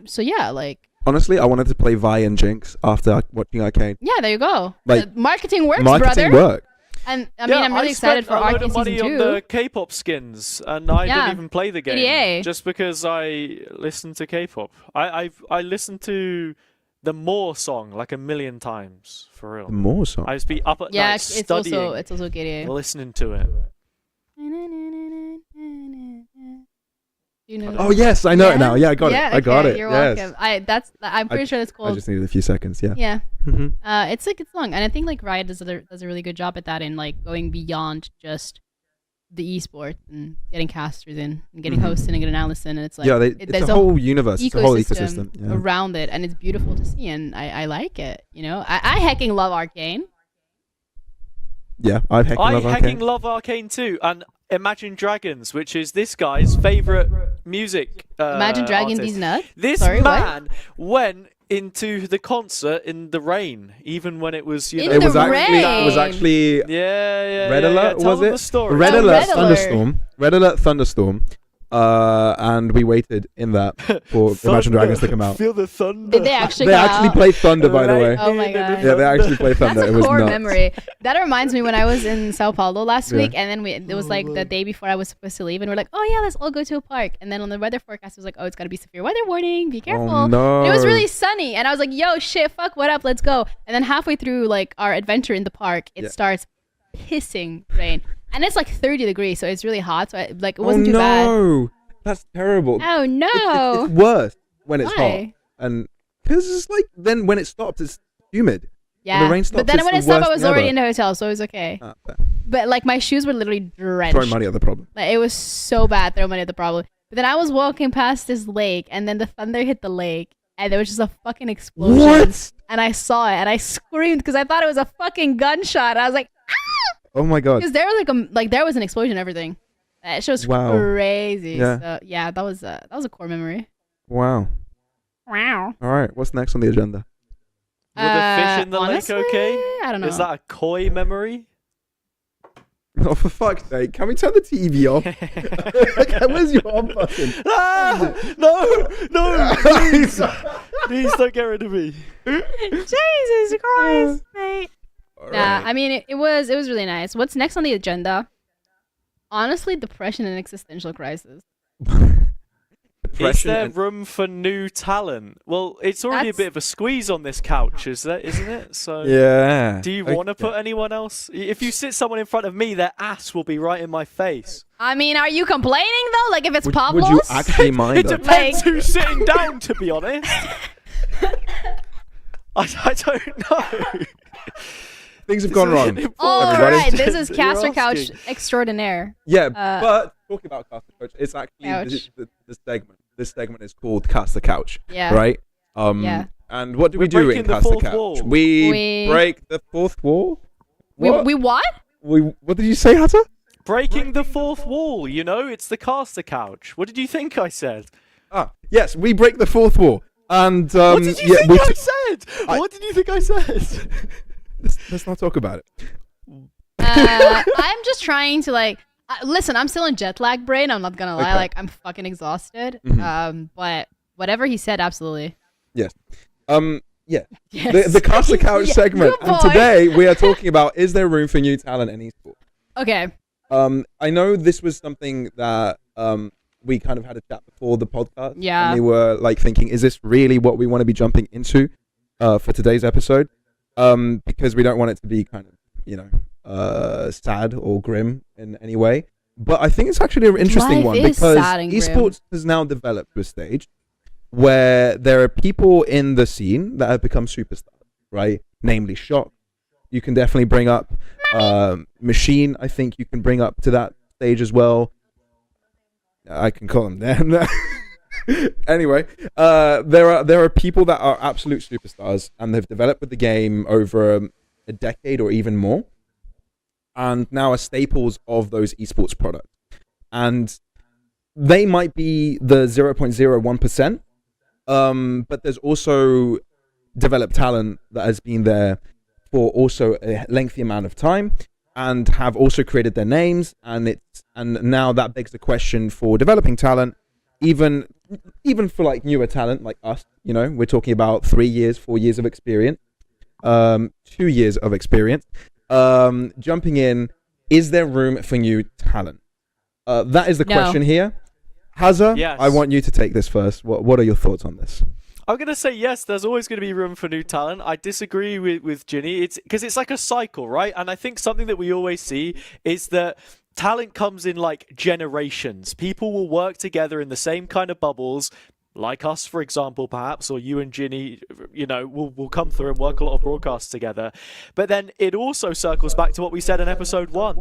So yeah, like Honestly, I wanted to play Vi and Jinx after watching Arcane. yeah, there you go. Like, Marketing works, Marketing brother. work. And I mean, I'm really excited for I spent Arcane a load of money season on 2. the K-pop skins, and I Yeah. didn't even play the game EDA. just because I listened to K-pop. I listened to the More song like a million times for real. More so. I just be up at Yeah, night it's studying, also KDA. listening to it. You know. Oh yes, I know it now. Yeah, I got it. I got it. You're yes. welcome. I'm pretty sure it's I called. just needed a few seconds. Yeah. Yeah. Mm-hmm. It's a good song, and I think like Riot does a really good job at that in like going beyond just the esport and getting casters in and getting hosts in and getting analysts in, and it's like Yeah, there's it's a whole universe. It's a whole ecosystem ecosystem. Yeah. around it, and it's beautiful to see, and I like it. You know, I hecking love Arcane. Yeah, I hecking I love hecking Arcane. love Arcane too, and Imagine Dragons, which is this guy's favorite music. Imagine dragging artist. these nuts. This Sorry, what? man went into the concert in the rain, even when it was, you In know. It the was actually Yeah. Red yeah, Alert, Tell was them it? The story. Red Oh, Alert Red Alert. Thunderstorm. Red Alert Thunderstorm. And we waited in that for Imagine Dragons to come out. Feel the thunder. Did they actually? They come actually out? played Thunder, by the way. Oh my god. Yeah, they actually played Thunder. That's It a was core nuts. memory. That reminds me when I was in Sao Paulo last Yeah. week, and then it was like the day before I was supposed to leave, and we're like, oh yeah, let's all go to a park. And then on the weather forecast, it was like, oh, it's gotta be severe weather warning. Be careful. Oh no! And it was really sunny, and I was like, yo, shit, fuck, what up? Let's go. And then halfway through like our adventure in the park, it Yeah. starts pissing rain, and it's like 30 degrees, so it's really hot. So it wasn't too bad. no! That's terrible. Oh no! It's worse when it's hot, Why? and because it's like then when it stops, it's humid. Yeah, the rain stops, but then it's when the it stopped, I worst was thing already ever. in the hotel, so it was okay. Fair. But like my shoes were literally drenched. Throwing money at the problem. Like, it was so bad. Throw money at the problem. But then I was walking past this lake, and then the thunder hit the lake, and there was just a fucking explosion. What? And I saw it, and I screamed because I thought it was a fucking gunshot. I was like, Oh my god! because there was there was an explosion and everything. That shit was Wow. crazy. Yeah. So yeah, that was a core memory. Wow. Wow. All right, what's next on the agenda? Were the fish in the honestly, lake okay? I don't know. Is that a koi memory? Oh, for fuck's sake! Can we turn the TV off? Where's your on button? Ah! No! Please! Please don't get rid of me. Jesus Christ, mate. All Nah, right. I mean it was really nice. What's next on the agenda? Honestly, depression and existential crisis. Is Depression there and- room for new talent? Well, it's already That's- a bit of a squeeze on this couch, isn't it? So, Yeah. do you want to put anyone else? If you sit someone in front of me, their ass will be right in my face. I mean, are you complaining though? Like if it's Pavlos? Would you actually mind? It though? depends Like- who's sitting down, to be honest. I don't know. Things have gone wrong. All everybody. right, this is You're Caster Couch asking. Extraordinaire. Yeah, but talking about Caster Couch, it's actually Couch. the segment. This segment is called Caster Couch, Yeah. right? Yeah. And what do we We're do in breaking the Caster fourth Couch? wall. We- break the fourth wall. We What? what? What did you say, Hazza? Breaking the fourth wall, you know, it's the caster couch. What did you think I said? Yes, we break the fourth wall. And What did you think I said? I- What did you think I said? let's not talk about it. I'm just trying to listen. I'm still in jet lag brain. I'm not gonna lie. Okay. Like I'm fucking exhausted. Mhm. But whatever he said, absolutely. Yeah. Yes. The Caster Couch Yeah, segment. good And boy. today we are talking about, is there room for new talent in esports? Okay. I know this was something that we kind of had a chat before the podcast. Yeah. And we were like thinking, is this really what we want to be jumping into for today's episode? Because we don't want it to be kind of, sad or grim in any way. But I think it's actually an interesting Life one is because sad and grim. esports has now developed to a stage where there are people in the scene that have become superstars, right? Namely Shock. You can definitely bring up Machine. I think you can bring up to that stage as well. I can call them them. Anyway, there are people that are absolute superstars and they've developed with the game over a decade or even more, and now are staples of those esports products. And they might be the 0.01%, but there's also developed talent that has been there for also a lengthy amount of time and have also created their names, and now that begs the question for developing talent, even for like newer talent like us. You know, we're talking about 3 years, 4 years of experience, 2 years of experience. Jumping in, is there room for new talent? That is the No. question here. Hazza, Yes. I want you to take this first. What are your thoughts on this? I'm going to say yes, there's always going to be room for new talent. I disagree with Ginny. It's because it's like a cycle, right? And I think something that we always see is that talent comes in like generations. People will work together in the same kind of bubbles, like us, for example, perhaps, or you and Ginny, you know, will come through and work a lot of broadcasts together. But then it also circles back to what we said in episode 1.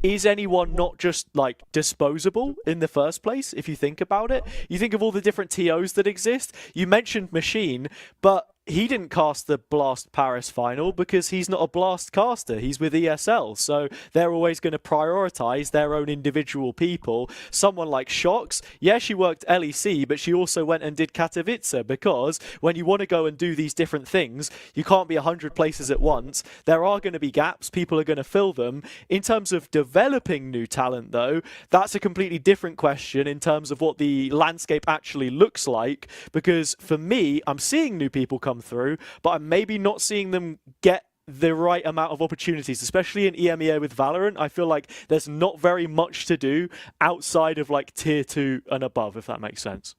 Is anyone not just like disposable in the first place? If you think about it, you think of all the different TOs that exist. You mentioned Machine, but he didn't cast the Blast Paris final because he's not a Blast caster. He's with ESL. So they're always going to prioritize their own individual people. Someone like Shox, yeah, she worked LEC, but she also went and did Katowice, because when you want to go and do these different things, you can't be 100 places at once. There are going to be gaps. People are going to fill them. In terms of developing new talent, though, that's a completely different question in terms of what the landscape actually looks like. Because for me, I'm seeing new people come through, but I'm maybe not seeing them get the right amount of opportunities, especially in EMEA with Valorant. I feel like there's not very much to do outside of like tier 2 and above, if that makes sense.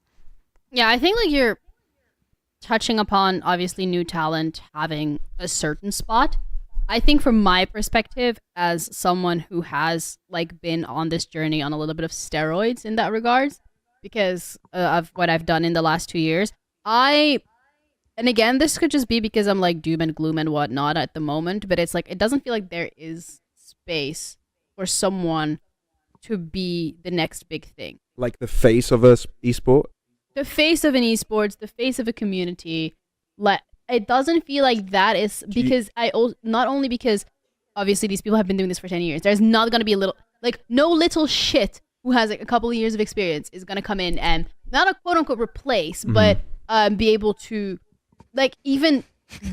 Yeah, I think like you're touching upon obviously new talent having a certain spot. I think from my perspective as someone who has like been on this journey on a little bit of steroids in that regards, because of what I've done in the last 2 years, and again, this could just be because I'm like doom and gloom and whatnot at the moment, but it's like, it doesn't feel like there is space for someone to be the next big thing. Like the face of a esport? The face of an esports, the face of a community. It doesn't feel like that is because not only because obviously these people have been doing this for 10 years. There's not going to be no little shit who has like a couple of years of experience is going to come in and not a quote unquote replace, but be able to like even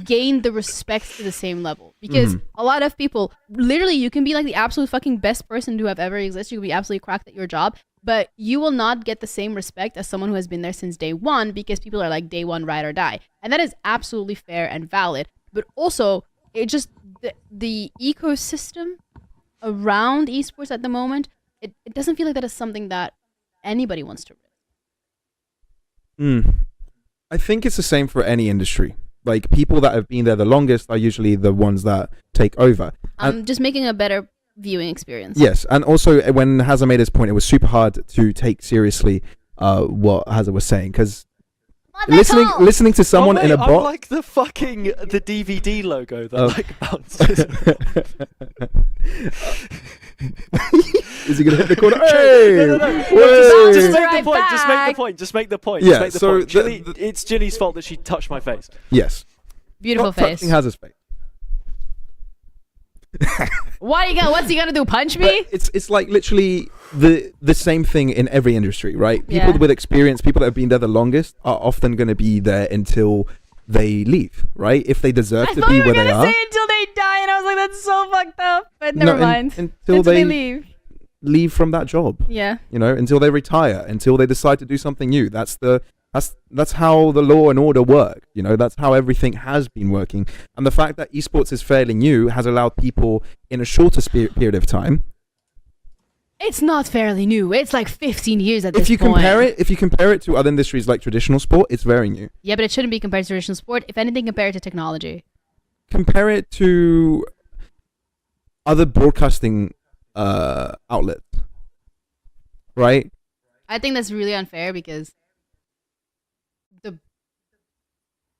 gain the respect to the same level. Because a lot of people, literally, you can be like the absolute fucking best person to have ever existed. You can be absolutely cracked at your job, but you will not get the same respect as someone who has been there since day one, because people are like day one, ride or die. And that is absolutely fair and valid. But also, it just, the ecosystem around esports at the moment, it doesn't feel like that is something that anybody wants to risk. I think it's the same for any industry. Like, people that have been there the longest are usually the ones that take over. Just making a better viewing experience. Yes, and also when Hazza made his point, it was super hard to take seriously what Hazza was saying, because listening to someone in a I bot. like the DVD logo that like bounces. Is he gonna hit the corner? Hey! No. Whoa! Just make Right the point. back. Just make the point. Yeah, Just make the so point. It's Ginny's fault that she touched my face. Yes. Beautiful Not face. touching Hazza's face. What's he gonna do? Punch me? But it's like literally the same thing in every industry, right? People Yeah. with experience, people that have been there the longest, are often going to be there until they leave, right? If they deserve I to thought be you were where they gonna are. say until they die, and I was like, that's so fucked up. But never mind. Until they they leave. from that job. Yeah. You know, until they retire, until they decide to do something new. That's how the law and order work. You know, that's how everything has been working. And the fact that esports is fairly new has allowed people in a shorter period of time. It's not fairly new. It's like 15 years at this If you point. compare it to other industries like traditional sport, it's very new. Yeah, but it shouldn't be compared to traditional sport. If anything, compare it to technology. Compare it to other broadcasting outlets, right? I think that's really unfair because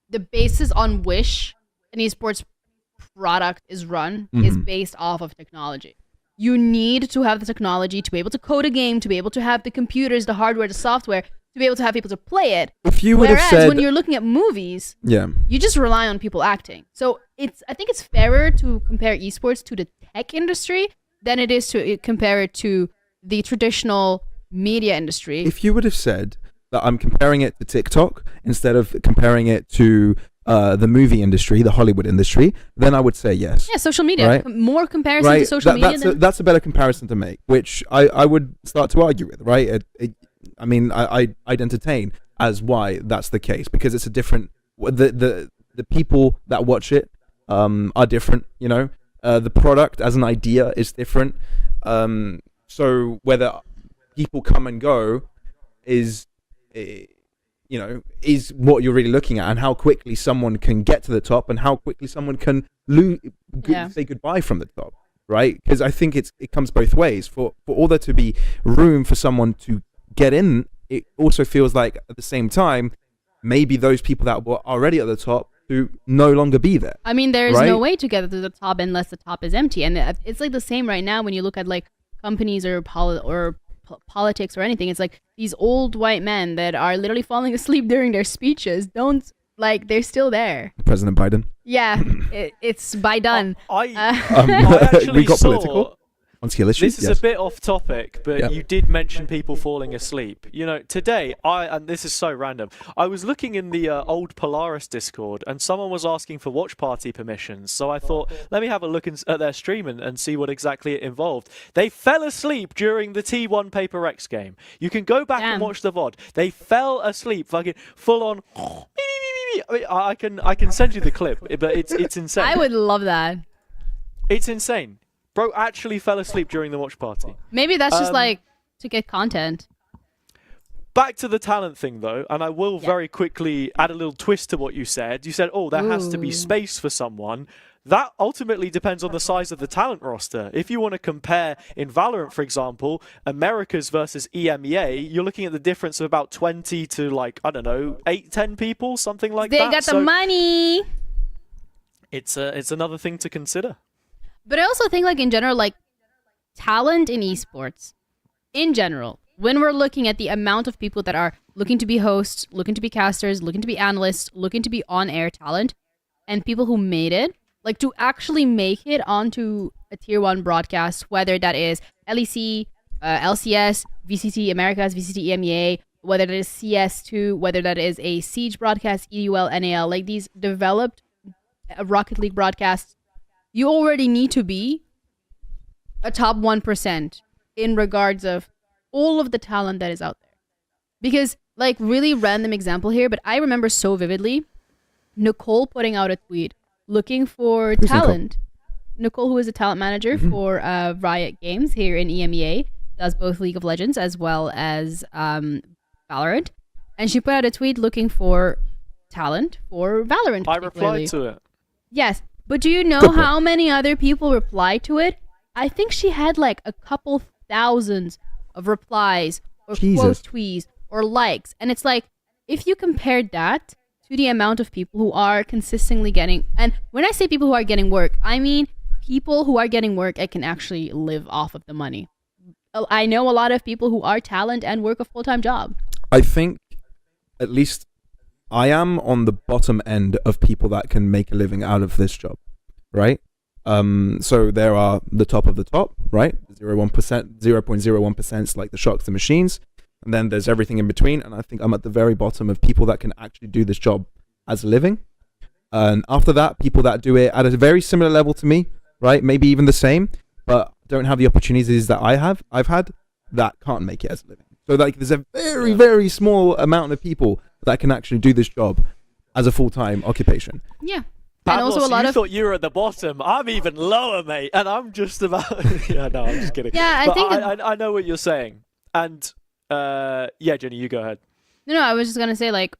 the basis on which an esports product is run is based off of technology. You need to have the technology to be able to code a game, to be able to have the computers, the hardware, the software, to be able to have people to play it. If you would have Whereas said, when you're looking at movies, yeah, you just rely on people acting. So I think it's fairer to compare esports to the tech industry than it is to compare it to the traditional media industry. if you would have said that I'm comparing it to TikTok instead of comparing it to the movie industry, the Hollywood industry, then I would say yes. Yeah, social media. Right. More comparison to social media. That's a better comparison to make, which I would start to argue with, right? I'd entertain as why that's the case, because it's a different. The people that watch it are different, you know. The product as an idea is different. So whether people come and go is what you're really looking at, and how quickly someone can get to the top and how quickly someone can say goodbye from the top, right? Because I think it comes both ways. For all there to be room for someone to get in, it also feels like at the same time, maybe those people that were already at the top to no longer be there. I mean, there's right? no way to get to the top unless the top is empty. And it's like the same right now when you look at like companies or politics or anything. It's like these old white men that are literally falling asleep during their speeches. They're still there. President Biden. Yeah, it's by done. I actually we got saw. political on skill issues. This is a bit off topic, but Yeah. you did mention people falling asleep. You know, today, and this is so random, I was looking in the old Polaris Discord, and someone was asking for watch party permissions, so I thought, let me have a look at their stream and see what exactly it involved. They fell asleep during the T1 Paper X game. You can go back and watch the VOD. They fell asleep, fucking full on. I can send you the clip, but it's insane. I would love that. It's insane. Bro actually fell asleep during the watch party. Maybe that's just like to get content. Back to the talent thing, though, and I will very quickly add a little twist to what you said. You said, oh, there has to be space for someone. That ultimately depends on the size of the talent roster. If you want to compare in Valorant, for example, Americas versus EMEA, you're looking at the difference of about 20 to, like, I don't know, 8, 10 people, something like that. They got the money. It's another thing to consider. But I also think, like, in general, like, talent in esports, in general, when we're looking at the amount of people that are looking to be hosts, looking to be casters, looking to be analysts, looking to be on-air talent, and people who made it, like, to actually make it onto a tier 1 broadcast, whether that is LEC, LCS, VCT Americas, VCT EMEA, whether that is CS2, whether that is a Siege broadcast, EUL, NAL, like these developed Rocket League broadcasts, you already need to be a top 1% in regards of all of the talent that is out there. Because, like, really random example here, but I remember so vividly Nicole putting out a tweet looking for talent. Nicole, who is a talent manager for Riot Games here in EMEA, does both League of Legends as well as Valorant. And she put out a tweet looking for talent for Valorant. I replied to it. Yes. But do you know how many other people replied to it? I think she had like a couple thousands of replies or quote tweets or likes. And it's like, if you compared that to the amount of people who are consistently getting, and when I say people who are getting work, I mean people who are getting work and can actually live off of the money. I know a lot of people who are talent and work a full-time job. I think at least I am on the bottom end of people that can make a living out of this job, right? So there are the top of the top, right? 0.01%, like the shocks, the machines. And then there's everything in between. And I think I'm at the very bottom of people that can actually do this job as a living. And after that, people that do it at a very similar level to me, right? Maybe even the same, but don't have the opportunities that I've had, that can't make it as a living. So like there's a very, very small amount of people that can actually do this job as a full-time occupation. Yeah. Pavlos, And also a lot you of... thought you were at the bottom. I'm even lower, mate, and I'm just about... yeah, no, I'm just kidding. Yeah, I but think... I know what you're saying. And, yeah, Jenny, you go ahead. No, I was just going to say, like,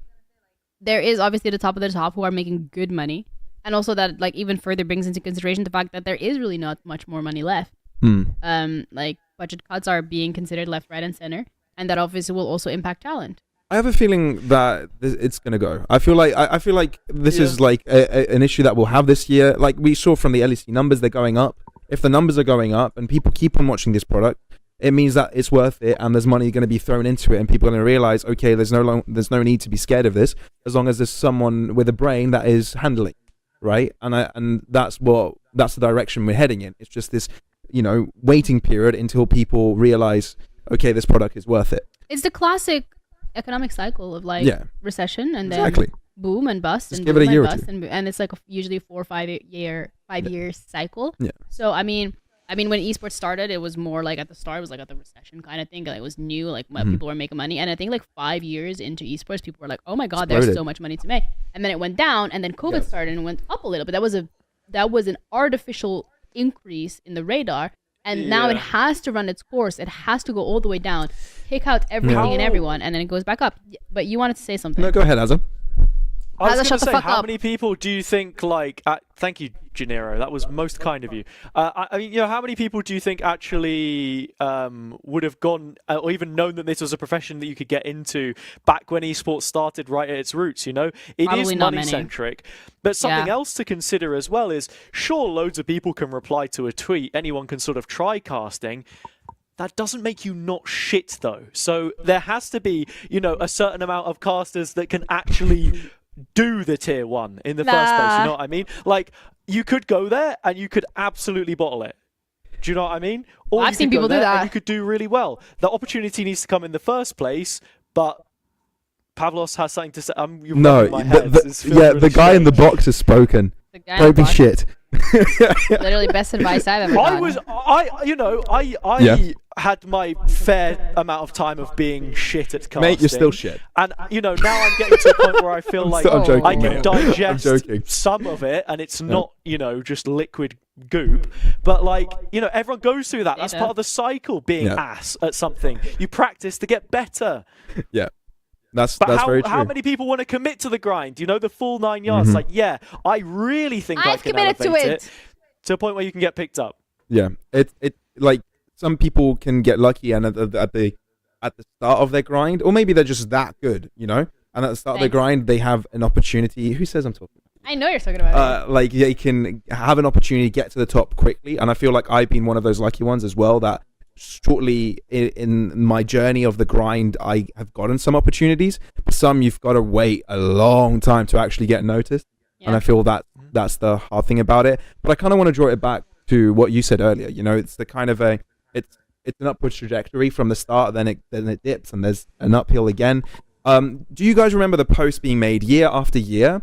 there is obviously the top of the top who are making good money. And also that, like, even further brings into consideration the fact that there is really not much more money left. Like, budget cuts are being considered left, right, and center. And that obviously will also impact talent. I have a feeling that it's gonna go. I feel like this is like an issue that we'll have this year. Like we saw from the LEC numbers, they're going up. If the numbers are going up and people keep on watching this product, it means that it's worth it, and there's money going to be thrown into it, and people are going to realize, okay, there's no need to be scared of this as long as there's someone with a brain that is handling, right? And that's the direction we're heading in. It's just this, waiting period until people realize, okay, this product is worth it. It's the classic economic cycle of recession and then exactly. boom and bust. Just and give boom it a year or and bust, two. and it's like usually 4 or 5 year cycle. Yeah. So I mean when esports started, it was more like at the start, it was like at the recession kind of thing. Like it was new, like people were making money, and I think like 5 years into esports, people were like, "Oh my god, there's so much money to make." And then it went down, and then COVID started and went up a little bit. That was an artificial increase in the radar. And now it has to run its course. It has to go all the way down, pick out everything and everyone, and then it goes back up. But you wanted to say something. No, go ahead, Hazza. I was Hazza, shut the going to say, fuck how up. many people do you think, thank you, Giniro, that was most kind of you. I mean, how many people do you think actually would have gone or even known that this was a profession that you could get into back when esports started right at its roots, It Probably is not money-centric. But something else to consider as well is, sure, loads of people can reply to a tweet, anyone can sort of try casting. That doesn't make you not shit, though. So there has to be, a certain amount of casters that can actually do the tier 1 in the first place, you know what I mean? Like, you could go there and you could absolutely bottle it. Do you know what I mean? Or I've seen people do that. And you could do really well. The opportunity needs to come in the first place, but Pavlos has something to say. You're rubbing my head. The guy in the box has spoken. Don't be shit. Literally best advice I've ever gotten. I had my fair amount of time of being shit at casting. Mate, you're still shit. And, now I'm getting to a point where I feel like joking, I can mate. digest some of it, and it's not, just liquid goop. But, everyone goes through that. That's part of the cycle, being ass at something. You practice to get better. Yeah. That's But very true. how many people want to commit to the grind? The full 9 yards? Like, I really think I can committed to elevate it to a point where you can get picked up. Yeah, it like some people can get lucky, and at the start of their grind, or maybe they're just that good, And at the start of their grind, they have an opportunity. Who says I'm talking? I know you're talking about it. Like they can have an opportunity to get to the top quickly, and I feel like I've been one of those lucky ones as well. That shortly in my journey of the grind, I have gotten some opportunities. Some you've got to wait a long time to actually get noticed, and I feel that's the hard thing about it. But I kind of want to draw it back to what you said earlier. It's the kind of it's an upward trajectory from the start, then it dips, and there's an uphill again. Do you guys remember the post being made year after year,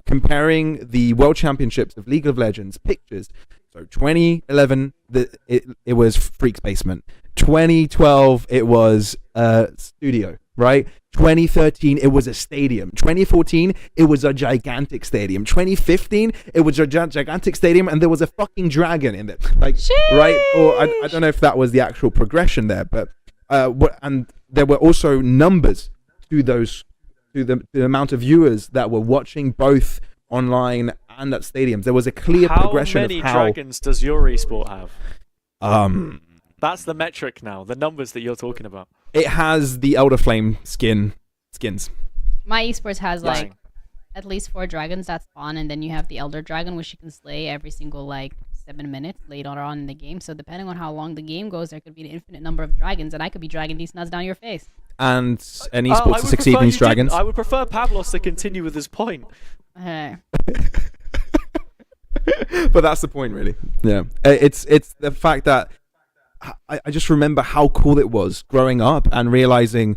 comparing the World Championships of League of Legends pictures? So 2011, it was Freak's Basement. 2012, it was Studio, right? 2013, it was a stadium. 2014, it was a gigantic stadium. 2015, it was a gigantic stadium, and there was a fucking dragon in it. Like, right? Or I don't know if that was the actual progression there, but and there were also numbers to the amount of viewers that were watching both online and at stadiums. There was a clear progression of how... How many dragons does your esport have? That's the metric now, the numbers that you're talking about. It has the Elder Flame skins. my esports has like Dang. at least 4 dragons that spawn, and then you have the elder dragon, which you can slay every single like 7 minutes later on in the game. So depending on how long the game goes, there could be an infinite number of dragons, and I could be dragging these nuts down your face. And any I sports would to succeed prefer in these you didn't. dragons. I would prefer Pavlos to continue with his point. Hey. But that's the point, really. Yeah, it's the fact that I just remember how cool it was growing up and realizing,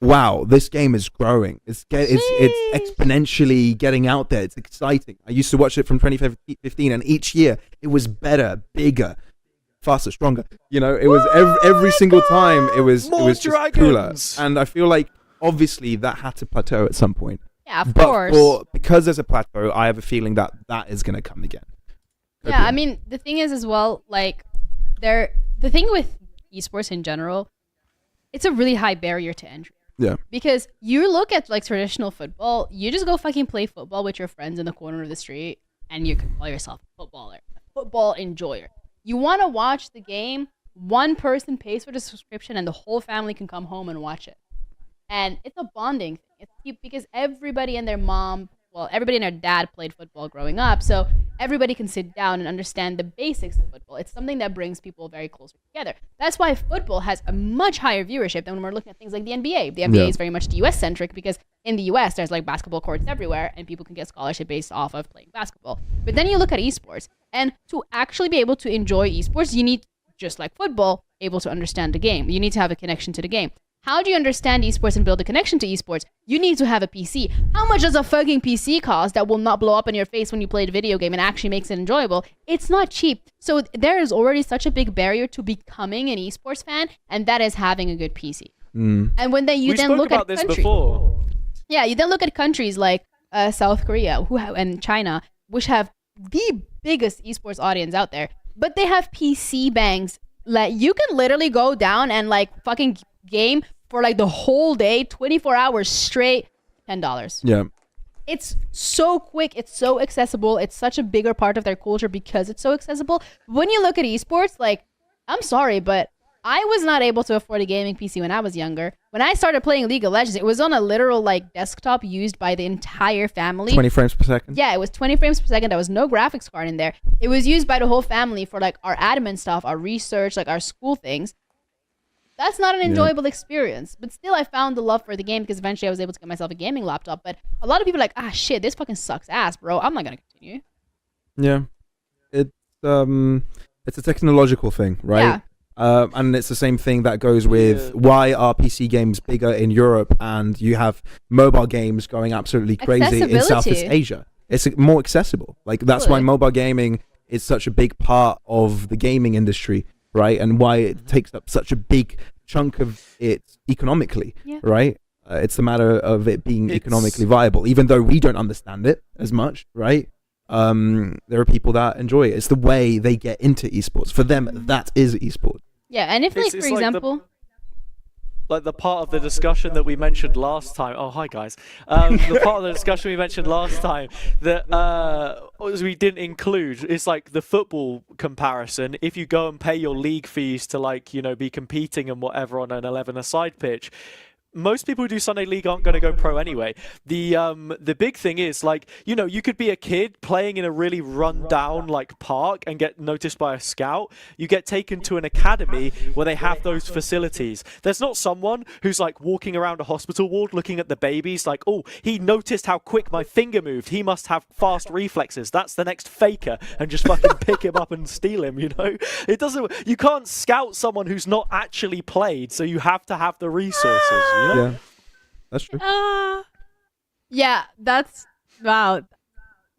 wow, this game is growing. It's exponentially getting out there. It's exciting. I used to watch it from 2015, and each year it was better, bigger, faster, stronger. You know, it was every single time. It was just cooler. And I feel like obviously that had to plateau at some point. Yeah, of course. But because there's a plateau, I have a feeling that is going to come again. Yeah, I mean, the thing is as well, like, the thing with esports in general, it's a really high barrier to entry. Yeah. Because you look at, like, traditional football, you just go fucking play football with your friends in the corner of the street, and you can call yourself a footballer, a football enjoyer. You want to watch the game, one person pays for the subscription, and the whole family can come home and watch it. And it's a bonding thing. It's cute because everybody and their mom, well, everybody and their dad played football growing up. So everybody can sit down and understand the basics of football. It's something that brings people very closer together. That's why football has a much higher viewership than when we're looking at things like the NBA. The NBA is very much US-centric because in the US, there's like basketball courts everywhere and people can get scholarship based off of playing basketball. But then you look at esports, and to actually be able to enjoy esports, you need, just like football, able to understand the game. You need to have a connection to the game. How do you understand esports and build a connection to esports? You need to have a PC. How much does a fucking PC cost that will not blow up in your face when you play the video game and actually makes it enjoyable? It's not cheap. So there is already such a big barrier to becoming an esports fan, and that is having a good PC. And when you then look at countries, yeah, you then look at countries like South Korea and China, which have the biggest esports audience out there, but they have PC bangs. Like, you can literally go down and like fucking game for like the whole day, 24 hours straight, $10. Yeah. It's so quick, it's so accessible, it's such a bigger part of their culture because it's so accessible. When you look at esports, like, I'm sorry, but I was not able to afford a gaming PC when I was younger. When I started playing League of Legends, it was on a literal like desktop used by the entire family. 20 frames per second? Yeah, it was 20 frames per second. There was no graphics card in there. It was used by the whole family for like our admin stuff, our research, like our school things. That's not an enjoyable experience. But still, I found the love for the game because eventually I was able to get myself a gaming laptop. But a lot of people are like, shit, this fucking sucks ass, bro. I'm not going to continue. Yeah. It's a technological thing, right? Yeah. And it's the same thing that goes with why are PC games bigger in Europe and you have mobile games going absolutely crazy in Southeast Asia. It's more accessible. Like, that's why mobile gaming is such a big part of the gaming industry, right? And why it takes up such a big chunk of it economically, right? It's a matter of it being economically viable, even though we don't understand it as much, right? There are people that enjoy it. It's the way they get into esports. For them, that is esports. Yeah, and if, like, for example... Like the part of the discussion that we mentioned last time. Oh, hi, guys. The part of the discussion we mentioned last time that we didn't include is like the football comparison. If you go and pay your league fees to, like, you know, be competing and whatever on an 11-a-side pitch, most people who do Sunday League aren't going to go pro anyway. The big thing is, like, you know, you could be a kid playing in a really run-down, like, park and get noticed by a scout. You get taken to an academy where they have those facilities. There's not someone who's, like, walking around a hospital ward looking at the babies like, oh, he noticed how quick my finger moved. He must have fast reflexes. That's the next faker, and just fucking pick him up and steal him, you know? It doesn't... You can't scout someone who's not actually played, so you have to have the resources, Yeah, that's true. Yeah, that's... Wow.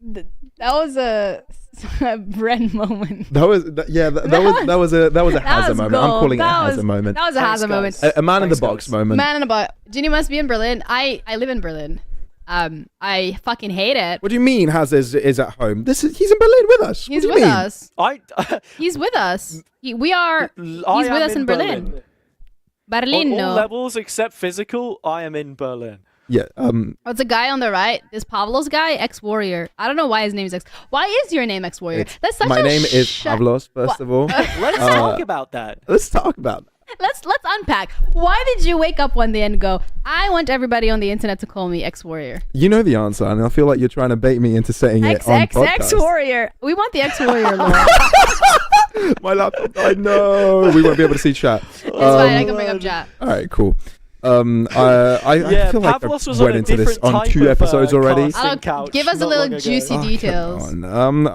That was a Bren moment. That was a Hazza moment. I'm calling it a Hazza moment. That was a Hazza moment. A man in the box moment. Man in the box. Ginny must be in Berlin. I live in Berlin. I fucking hate it. What do you mean Hazza is at home? He's in Berlin with us. He's with us. He's with us. He's with us in Berlin. Berlin, on all levels except physical, I am in Berlin. Yeah. It's a guy on the right. This Pavlos guy, ExWarrior. I don't know why his name's X. Why is your name ExWarrior? That's such my name is Pavlos. First of all, let's talk about that. Let's talk about that. Let's unpack. Why did you wake up one day and go, I want everybody on the internet to call me ExWarrior? You know the answer, and I feel like you're trying to bait me into saying it on podcast. ExWarrior. We want the ExWarrior lore. My laptop died. No, we won't be able to see chat. It's fine. I can bring up chat. All right, cool. I feel like Pavlos was I went on a into this different on type 2 of, episodes already. casting couch Give us a not little long ago. juicy details. Come on.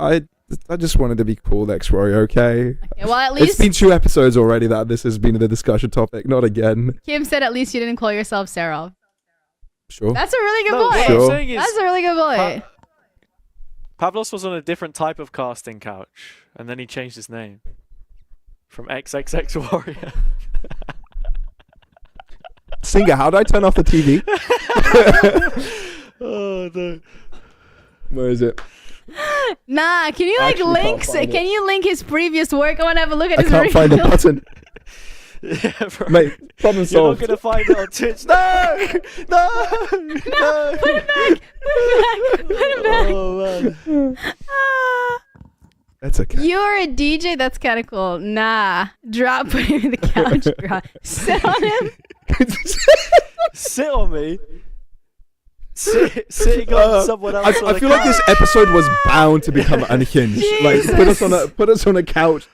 I just wanted to be called ExWarrior, okay? Okay, well, at It's least been 2 episodes already that this has been the discussion topic. Not again. Kim said at least you didn't call yourself Sarah. Sure. That's a really good No, point. what Sure. I'm saying is, That's a really good point. Pavlos was on a different type of casting couch, and then he changed his name from XXX Warrior. Singer, how do I turn off the TV? Oh no! Where is it? Nah, can you like Actually can't link? find Can you link his previous work? I want to have a look at I his can't find the original- button. Yeah, bro. Mate, problem You're not solved. gonna find it on Twitch. No! No! Put it back. Put it back. Oh man! Ah. That's okay. You're a DJ? That's kind of cool. Nah. Put him in the couch. Sit on him. Sit on me. Sitting on someone else. I feel like this episode was bound to become unhinged. Like put us on a couch.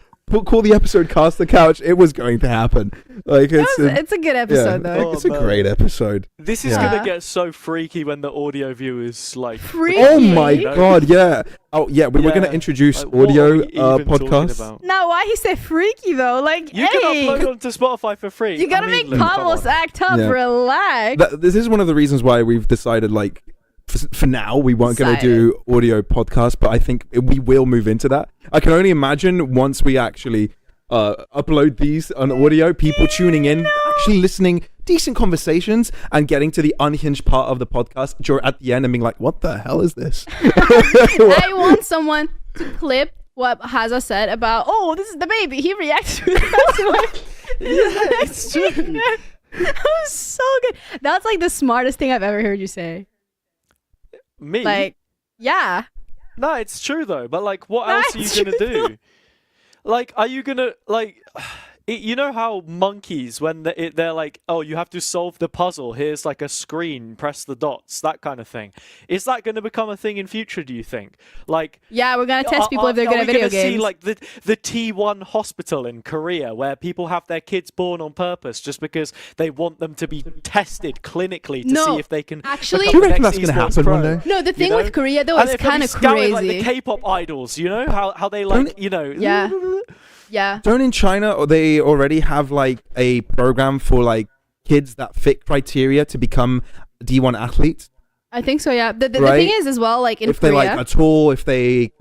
Call the episode "Cast the Couch." It was going to happen. Like It's a good episode, though. It's a man. great episode. This is Yeah. gonna get so freaky when the audio view is like. Freaky. Oh my You know? god, yeah. Oh yeah, we were going to Yeah. introduce Like, what are audio we even talking podcasts. about? Now, why he said freaky though? Like, You hey, can upload onto Spotify for free. you gotta I mean, make look, come Pavlos on. act up. Yeah. Relax. This is one of the reasons why we've decided, like, for now, we weren't going to do audio podcasts, but I think we will move into that. I can only imagine once we actually upload these on audio, people tuning in, actually listening, decent conversations, and getting to the unhinged part of the podcast at the end and being like, what the hell is this? I want someone to clip what Hazza said about, oh, this is the baby. He reacted to that. Yeah, it's true. That was so good. That's like the smartest thing I've ever heard you say. Me? Like, yeah. No, it's true though. But like, what No, else are it's you gonna true, do? Like, are you gonna like? You know how monkeys, when they're like, oh, you have to solve the puzzle. Here's like a screen, press the dots, that kind of thing. Is that going to become a thing in future? Do you think? Like, Yeah, we're going to test people if they're good at video Are we gonna games. see like the T1 hospital in Korea where people have their kids born on purpose just because they want them to be tested clinically to No, see if they can. actually- become Do you reckon the that's next gonna esports happen pro? one day? No, the thing know? with Korea, though, And is they're probably kind of scouting, crazy. like the K-pop idols, you know how they like, you know. Yeah. Yeah. Don't in China, or they already have like a program for like kids that fit criteria to become D1 athletes? I think so, yeah. The Right? thing is, as well, like in If they Korea, like at all, if they've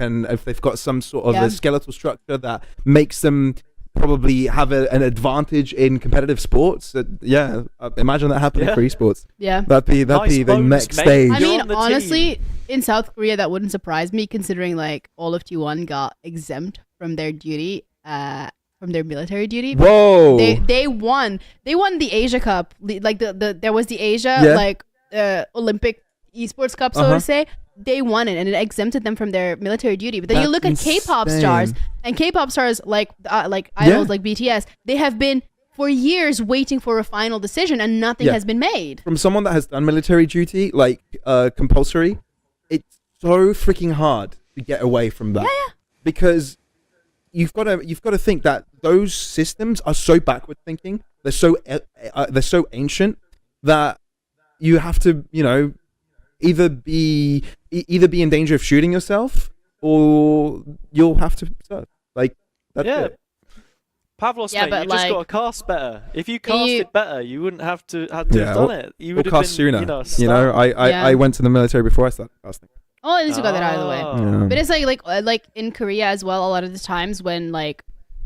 got some sort of Yeah. a skeletal structure that makes them probably have an advantage in competitive sports. Imagine that happening Yeah. for esports. yeah. That'd be Nice the bones, next mate. stage. I You're mean, on the honestly, in South Korea, that wouldn't surprise me, considering like all of T1 got exempt from their duty, from their military duty. Whoa! They won the Asia Cup. Like there was the Asia Yeah. Olympic esports cup, so to say. They won it, and it exempted them from their military duty. But then you That's look at K-pop insane. stars, and K-pop stars like idols like BTS, they have been for years waiting for a final decision, and nothing Yeah. has been made. From someone that has done military duty, like compulsory, it's so freaking hard to get away from that. Yeah. Because you've got to think that those systems are so backward thinking. They're so ancient that you have to, either be in danger of shooting yourself or you'll have to serve. Like that's Yeah. it. Pavlos, Yeah, mate, but you just like- got to cast better. If you Can you- casted better, you wouldn't have to have done it. You Or would have cast been, sooner. a Yeah. I went to the military before I started casting. Oh, at least you got that out of the way. Yeah. But it's like in Korea as well. A lot of the times when like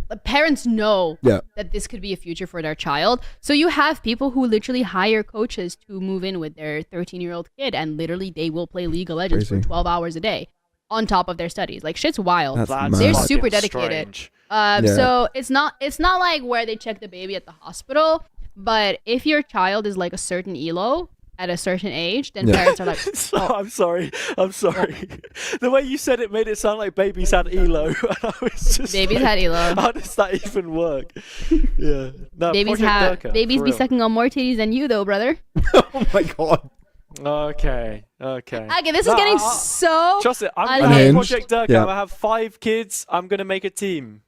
the parents know Yeah. that this could be a future for their child, so you have people who literally hire coaches to move in with their 13-year-old kid, and literally they will play League of Legends Crazy. for 12 hours a day on top of their studies. Like shit's wild. That's That's mad. They're fucking super dedicated. strange. Yeah. So it's not like where they check the baby at the hospital, but if your child is like a certain elo at a certain age, then Yeah. parents are like, So, oh, I'm sorry. The way you said it made it sound like babies had ELO, and I was just babies like, had ELO. How does that even work? Yeah. No, Babies Project Durka, babies for be real. sucking on more titties than you, though, brother. Oh my god. Okay. Okay, this is No, getting so. Trust it. I'm gonna Unhinged. have Project Durka. Yeah. I'm gonna have 5 kids. I'm gonna make a team.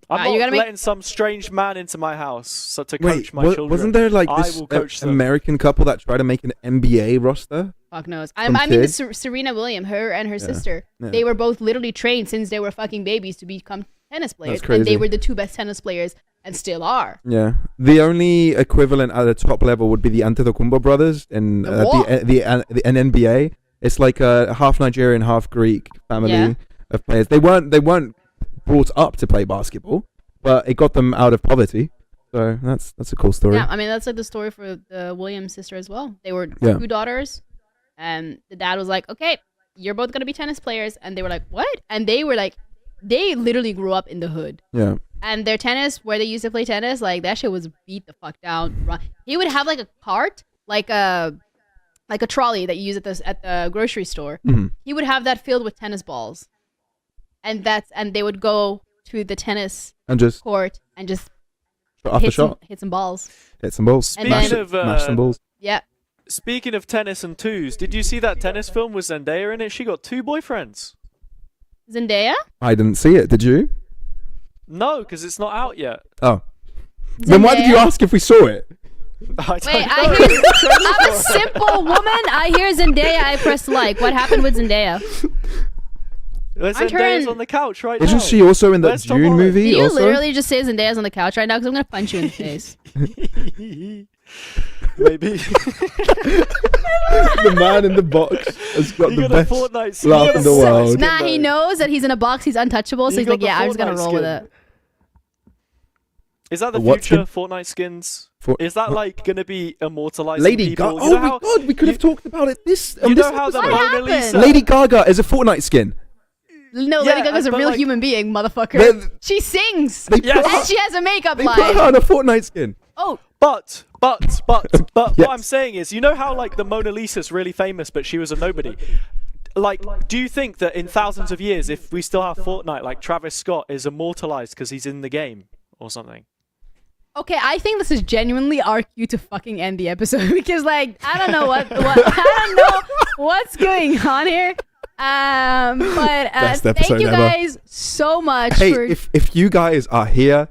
I'm you're not gonna make- letting some strange man into my house to coach Wait, my children. wasn't there like I this will coach them. American couple that tried to make an NBA roster? Fuck knows. Some I mean, kid? Serena Williams, her and her sister, Yeah. they were both literally trained since they were fucking babies to become tennis players, crazy. and they were the 2 best tennis players, and still are. Yeah. The only equivalent at the top level would be the Antetokounmpo brothers in What? the NBA. It's like a half Nigerian, half Greek family Yeah. of players. They weren't brought up to play basketball, but it got them out of poverty. So that's a cool story. Yeah, I mean that's like the story for the Williams sister as well. They were Yeah. 2 daughters, and the dad was like, "Okay, you're both gonna be tennis players," and they were like, "What?" And they were like, they literally grew up in the hood. Yeah. And their tennis, where they used to play tennis, like that shit was beat the fuck down. He would have like a cart, like a trolley that you use at the grocery store. Mhm. He would have that filled with tennis balls, and they would go to the tennis And just court and just off the shot, hit some balls. hit some balls, And smash, then- smash some balls. Yeah. Speaking of tennis and twos, did you see that tennis film with Zendaya in it? She got 2 boyfriends. Zendaya? I didn't see it. Did you? No, because it's not out yet. Oh. Then why did you Zendaya? ask if we saw it? I don't Wait, know. I'm a simple woman. I hear Zendaya, I press like. What happened with Zendaya? Zendaya's turning- on the couch right now. Isn't she also in that Where's Tom June Holland? movie? Did you also? literally just say Zendaya's on the couch right now? Because I'm going to punch you in the face. Maybe. The man in the box has got You the got a best Fortnite skin. laugh in the Yes. world. Nah, he knows that he's in a box. He's untouchable. So You he's got like, the yeah, I'm just going to Fortnite roll with skin. it. Is that the A what future skin? Fortnite skins? For- Is that like going to be immortalizing Lady people? Gaga. You know Oh my how- god, we could have talked about it. This. You this know how the episode. What Mona happened? Lisa... Lady Gaga is a Fortnite skin. No, Yeah, Lady Gaga's a but real like- human being, motherfucker. They- She sings. They Yes. put her, And she has a makeup they put her line. on a Fortnite skin. Oh, But Yes. what I'm saying is, you know how like the Mona Lisa's really famous, but she was a nobody. Like, do you think that in thousands of years, if we still have Fortnite, like Travis Scott is immortalized because he's in the game or something? okay. I think this is genuinely our cue to fucking end the episode because, like, I don't know what I don't know what's going on here. But Best thank episode you ever. guys so much Hey, for. if you guys are here,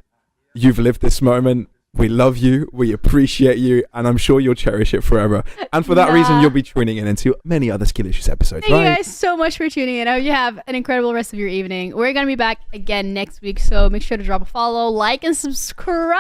you've lived this moment. We love you. We appreciate you, and I'm sure you'll cherish it forever. And for that reason, Nah. you'll be tuning in into many other Skillicious episodes. Thank right? you guys so much for tuning in. I hope you have an incredible rest of your evening. We're going to be back again next week, so make sure to drop a follow, like, and subscribe.